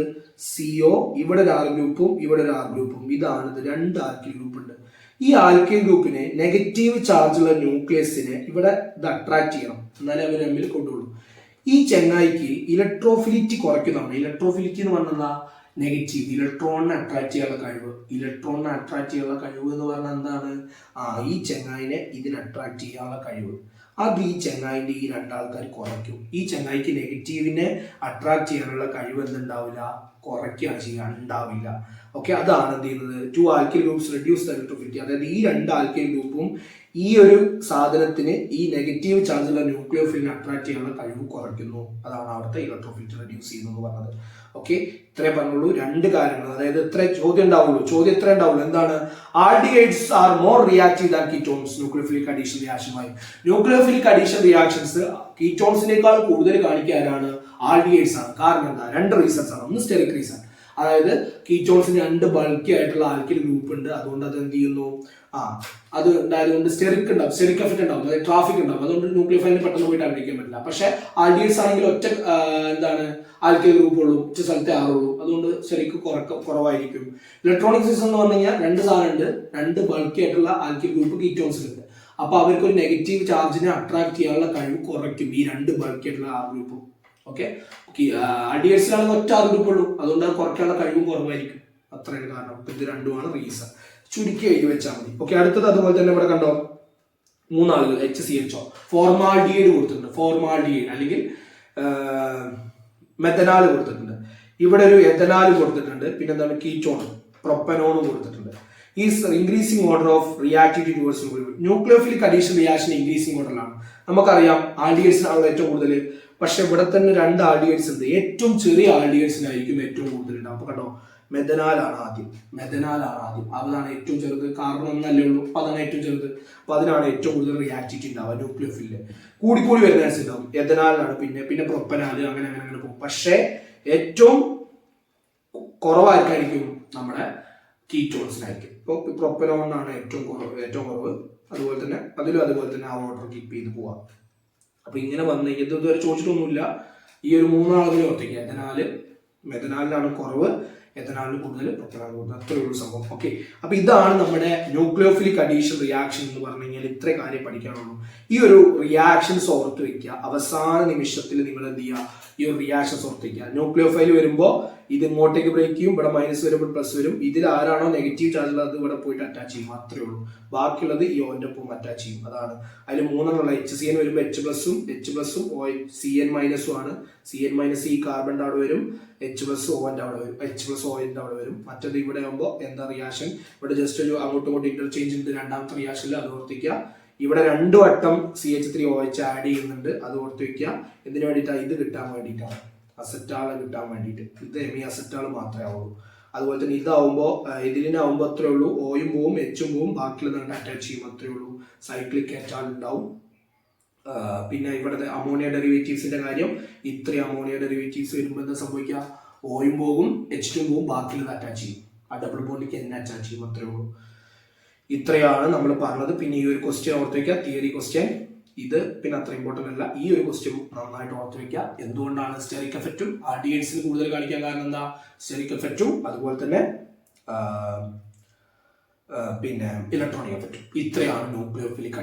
CO ഇവിടെ ഒരു ആർ ഗ്രൂപ്പും ഇവിടെ ഒരു ആർ ഗ്രൂപ്പും, ഇതാണിത് 2 ആൽക്കൈൽ ഗ്രൂപ്പ് ഉണ്ട്. ഈ ആൽക്കൈൽ ഗ്രൂപ്പിന് നെഗറ്റീവ് ചാർജുള്ള ന്യൂക്ലിയസിനെ ഇവിടെ ഇത് അട്രാക്ട് ചെയ്യണം, എന്നാലേ അവർ തമ്മിൽ കൊണ്ടുള്ളൂ. ഈ ചെങ്ങായിക്ക് ഇലക്ട്രോഫിലിറ്റി കുറയ്ക്കുന്നതാണ്. ഇലക്ട്രോഫിലിറ്റി എന്ന് പറഞ്ഞാൽ നെഗറ്റീവ്, ഇലക്ട്രോണിനെ അട്രാക്ട് ചെയ്യാനുള്ള കഴിവ്. ഇലക്ട്രോണിനെ അട്രാക്ട് ചെയ്യാനുള്ള കഴിവ് എന്ന് പറഞ്ഞാൽ എന്താണ്, ഈ ചെങ്ങായിനെ ഇതിന് അട്രാക്ട് ചെയ്യാനുള്ള കഴിവ്. അത് ഈ ചെങ്ങായിന്റെ ഈ 2 ആൾക്കാർ കുറയ്ക്കും. ഈ ചെങ്ങായിക്ക് നെഗറ്റീവിനെ അട്രാക്ട് ചെയ്യാനുള്ള കഴിവ് എന്തുണ്ടാവില്ല, കുറയ്ക്കുകയാണ് ചെയ്യാൻ, ഉണ്ടാവില്ല. ഓക്കെ, അതാണ് എന്ത് ചെയ്യുന്നത്, 2 ആൽക്കൈൽ ഗ്രൂപ്പ്സ് റെഡ്യൂസ് ദ ഇലക്ട്രോഫിലിറ്റി. അതായത് ഈ 2 ആൽക്കൈൽ ഗ്രൂപ്പും ഈ ഒരു സാധനത്തിന് ഈ നെഗറ്റീവ് ചാർജുള്ള ന്യൂക്ലിയോഫിലിനെ അട്രാക്ട് ചെയ്യാനുള്ള കഴിവ് കുറയ്ക്കുന്നു. അതാണ് അവിടുത്തെ ഇലക്ട്രോഫിലിറ്റി റെഡ്യൂസ് ചെയ്യുന്നു എന്ന് പറഞ്ഞത്. ഓക്കെ, ഇത്രേ പറഞ്ഞുള്ളൂ, 2 കാര്യങ്ങൾ. അതായത് ഇത്ര ചോദ്യം ഉണ്ടാവുള്ളൂ. ചോദ്യം എത്ര ഉണ്ടാവുള്ളൂ, എന്താണ്, aldehydes are more reactive than ketones nucleophilic addition റിയാക്ഷനുമായി. ന്യൂക്ലിയോഫിലിക് അഡീഷൻ റിയാക്ഷൻസ് കീറ്റോൺസിനേക്കാൾ കൂടുതൽ കാണിക്കാനാണ് ആൽഡിഹൈഡ്സ് ആണ്. കാരണം എന്താ, 2 റീസൺസ് ആണ്. ഒന്ന് സ്റ്റെറിക് റീസൺ, അതായത് കീറ്റോൺസിന് 2 ബൾക്കി ആയിട്ടുള്ള ആൽക്കൈൽ ഗ്രൂപ്പ് ഉണ്ട്. അതുകൊണ്ട് അത് എന്ത് ചെയ്യുന്നു, അത് ഉണ്ടായതുകൊണ്ട് സ്റ്റെറിക് ഉണ്ടാവും, സ്റ്റെറിക് എഫക്റ്റ് ഉണ്ടാവും, അതായത് ട്രാഫിക് ഉണ്ടാവും. അതുകൊണ്ട് ന്യൂക്ലിയോഫൈലിന് പെട്ടെന്ന് പോയിട്ട് അടിക്കാൻ പറ്റില്ല. പക്ഷെ ആൽഡിഹൈഡ്സ് ആണെങ്കിൽ ഒറ്റ എന്താണ് ആൽക്കൈൽ ഗ്രൂപ്പ് ഉള്ളൂ, ഒറ്റ സ്ഥലത്തെ ആറുള്ളൂ. അതുകൊണ്ട് സ്റ്റെറിക് കുറവായിരിക്കും. ഇലക്ട്രോണിക് റീസൺ എന്ന് പറഞ്ഞു കഴിഞ്ഞാൽ 2 സാധനം ഉണ്ട്, 2 ബൾക്കി ആയിട്ടുള്ള ആൽക്കൈൽ ഗ്രൂപ്പ് കീറ്റോൺസിലുണ്ട്. അപ്പൊ അവർക്ക് ഒരു നെഗറ്റീവ് ചാർജിനെ അട്രാക്ട് ചെയ്യാനുള്ള കഴിവ് കുറയ്ക്കും ഈ 2 ബൾക്കി ആയിട്ടുള്ള ആർ ഗ്രൂപ്പും. ഓക്കെ, ആൽഡിഹൈഡ്സിലാണെങ്കിൽ ഒറ്റ ആർ ഗ്രൂപ്പ് ഉള്ളൂ, അതുകൊണ്ട് അത് കുറയ്ക്കാനുള്ള കഴിവും കുറവായിരിക്കും. അത്രയാണ് കാരണം. ഇത് 2 റീസൺ. ചുരുക്കി എഴുതി വെച്ചാൽ മതി. ഓക്കെ, അടുത്തത് അതുപോലെ തന്നെ ഇവിടെ കണ്ടോ, 3 ആളുകൾ HCHO ഫോർമാൽഡിഹൈഡ് കൊടുത്തിട്ടുണ്ട്. ഫോർമാൽഡിഹൈഡ് അല്ലെങ്കിൽ മെഥനാൽ കൊടുത്തിട്ടുണ്ട്. ഇവിടെ ഒരു എഥനാൽ കൊടുത്തിട്ടുണ്ട്. പിന്നെ എന്താണ്, കീറ്റോൺ പ്രൊപ്പനോൺ കൊടുത്തിട്ടുണ്ട്. Is increasing order of reactivity towards nucleophilic addition reaction increasing ഓർഡറിലാണ്. നമുക്കറിയാം ആൽഡിഹൈഡ്സിനാണല്ലോ ഏറ്റവും കൂടുതൽ. പക്ഷെ ഇവിടെ തന്നെ 2 ആൽഡിഹൈഡ്സ് ഉണ്ട്. ഏറ്റവും ചെറിയ ആൽഡിഹൈഡ്സിനായിരിക്കും ഏറ്റവും കൂടുതൽ ഉണ്ടാവും. അപ്പൊ കണ്ടോ, മെഥനാലാണ് ആദ്യം. അതാണ് ഏറ്റവും ചെറുത്. കാർബൺ ഒന്നല്ലേ ഉള്ളൂ, അപ്പൊ അതാണ് ഏറ്റവും ചെറുത്. അപ്പൊ അതിനാണ് ഏറ്റവും കൂടുതൽ റിയാക്ടിവിറ്റി ഉണ്ടാവുക ന്യൂക്ലിയോഫിലില്. കൂടിക്കൂടി വരുന്ന ഉണ്ടാവും. എഥനാലാണ്, പിന്നെ പ്രൊപ്പനാല്, അങ്ങനെ പോകും. പക്ഷെ ഏറ്റവും കുറവായിരിക്കും നമ്മുടെ കീറ്റോൺസിനായിരിക്കും. ഇപ്പൊ പ്രൊപ്പനോണാണ് ഏറ്റവും കുറവ്. അതുപോലെ തന്നെ ആ ഓർഡർ കീപ്പ് ചെയ്ത് പോവാം. അപ്പൊ ഇങ്ങനെ വന്ന് ഇതുവരെ ചോദിച്ചിട്ടൊന്നുമില്ല. ഈ ഒരു 3 ആളുകൾ ഓർത്തിക്കുക. മെഥനാലിനാണ് കുറവ്, എഥനാലിന് കൂടുതൽ, പ്രൊപ്പനാൽ കൂടുതൽ. അത്രയുള്ള സംഭവം. ഓക്കെ, അപ്പൊ ഇതാണ് നമ്മുടെ ന്യൂക്ലിയോഫിലിക് അഡീഷൻ റിയാക്ഷൻ എന്ന് പറഞ്ഞു കഴിഞ്ഞാൽ ഇത്ര കാര്യം പഠിക്കാനുള്ളൂ. ഈ ഒരു റിയാക്ഷൻസ് ഓർത്ത് വെക്കുക. അവസാന നിമിഷത്തിൽ നിങ്ങൾ എന്ത് ചെയ്യുക, ഈ ഒരു റിയാക്ഷൻസ് ഓർത്ത് വെക്കുക. ന്യൂക്ലിയോഫൈൽ വരുമ്പോൾ ഇത് ഇങ്ങോട്ടേക്ക് ബ്രേക്ക് ചെയ്യും, ഇവിടെ മൈനസ് വരുമ്പോൾ പ്ലസ് വരും. ഇതിൽ ആരാണോ നെഗറ്റീവ് ചാർജ് ഉള്ളത് ഇവിടെ പോയിട്ട് അറ്റാച്ച് ചെയ്യും, അത്രേ ഉള്ളൂ. ബാക്കിയുള്ളത് ഈ ഓന്റെ ഒപ്പം അറ്റാച്ച് ചെയ്യും. അതാണ് അതിൽ 3 HCN വരുമ്പോൾ H+, CN- ആണ്. CN- ഈ കാർബണിന്റെ അവിടെ വരും, H+, ഓന്റെ അവിടെ വരും, H+Oന്റെ അവിടെ വരും. മറ്റത് ഇവിടെ ആകുമ്പോൾ എന്താ റിയാക്ഷൻ, ഇവിടെ ജസ്റ്റ് ഒരു അങ്ങോട്ടും ഇങ്ങോട്ടും ഇന്റർചേഞ്ച് ഉണ്ട് രണ്ടാമത്തെ റിയാക്ഷനിൽ. അത് ഓർത്തിക്കുക. ഇവിടെ 2 വട്ടം CH3OH ആഡ് ചെയ്യുന്നുണ്ട്, അത് ഓർത്ത് വെക്കുക. എന്തിനു വേണ്ടിയിട്ടാണ്, ഇത് കിട്ടാൻ വേണ്ടിയിട്ടാണ്, അസറ്റാള് കിട്ടാൻ വേണ്ടിയിട്ട്. ഇത് എമി അസറ്റാള് മാത്രമേ ആവുള്ളൂ. അതുപോലെ തന്നെ ഇതാവുമ്പോൾ ഇതിനാവുമ്പോൾ അത്രേ ഉള്ളൂ, ഓയും പോവും എച്ചും പോവും, ബാക്കിയുള്ള അറ്റാച്ച് ചെയ്യും, അത്രേ ഉള്ളൂ. സൈക്ലിക് അറ്റാൾ ഉണ്ടാവും. പിന്നെ ഇവിടുത്തെ അമോണിയ ഡെറിവേറ്റീവ്സിന്റെ കാര്യം, ഇത്രയും അമോണിയ ഡെറിവേറ്റീവ്സ് വരുമ്പോൾ എന്താ സംഭവിക്കുക, ഓയും പോകും H2 പോവും, ബാക്കിയുള്ളത് അറ്റാച്ച് ചെയ്യും. ആ ഡബിൾ ബോണ്ടിക്ക് എന്നെ അറ്റാച്ച് ചെയ്യും, അത്രേ ഉള്ളൂ. ഇത്രയാണ് നമ്മൾ പറഞ്ഞത്. പിന്നെ ഈ ഒരു ക്വസ്റ്റ്യൻ ഓർത്ത് വയ്ക്കുക, തിയറി ക്വസ്റ്റ്യൻ ഇത്. പിന്നെ അത്ര ഇമ്പോർട്ടൻ്റ് അല്ല, ഈ ഒരു ക്വസ്റ്റ്യൻ നന്നായിട്ട് ഓർത്ത് വയ്ക്കുക. എന്തുകൊണ്ടാണ് സ്റ്റെറിക് എഫക്റ്റും ആൽഡിഹൈഡ്സിന് കൂടുതൽ കാണിക്കാൻ കാരണം എന്താ? സ്റ്റെറിക് എഫക്റ്റും അതുപോലെ തന്നെ പിന്നെ ഇലക്ട്രോണിക് എഫക്റ്റും. ഇത്രയാണ് ന്യൂക്ലിയോഫിലിക്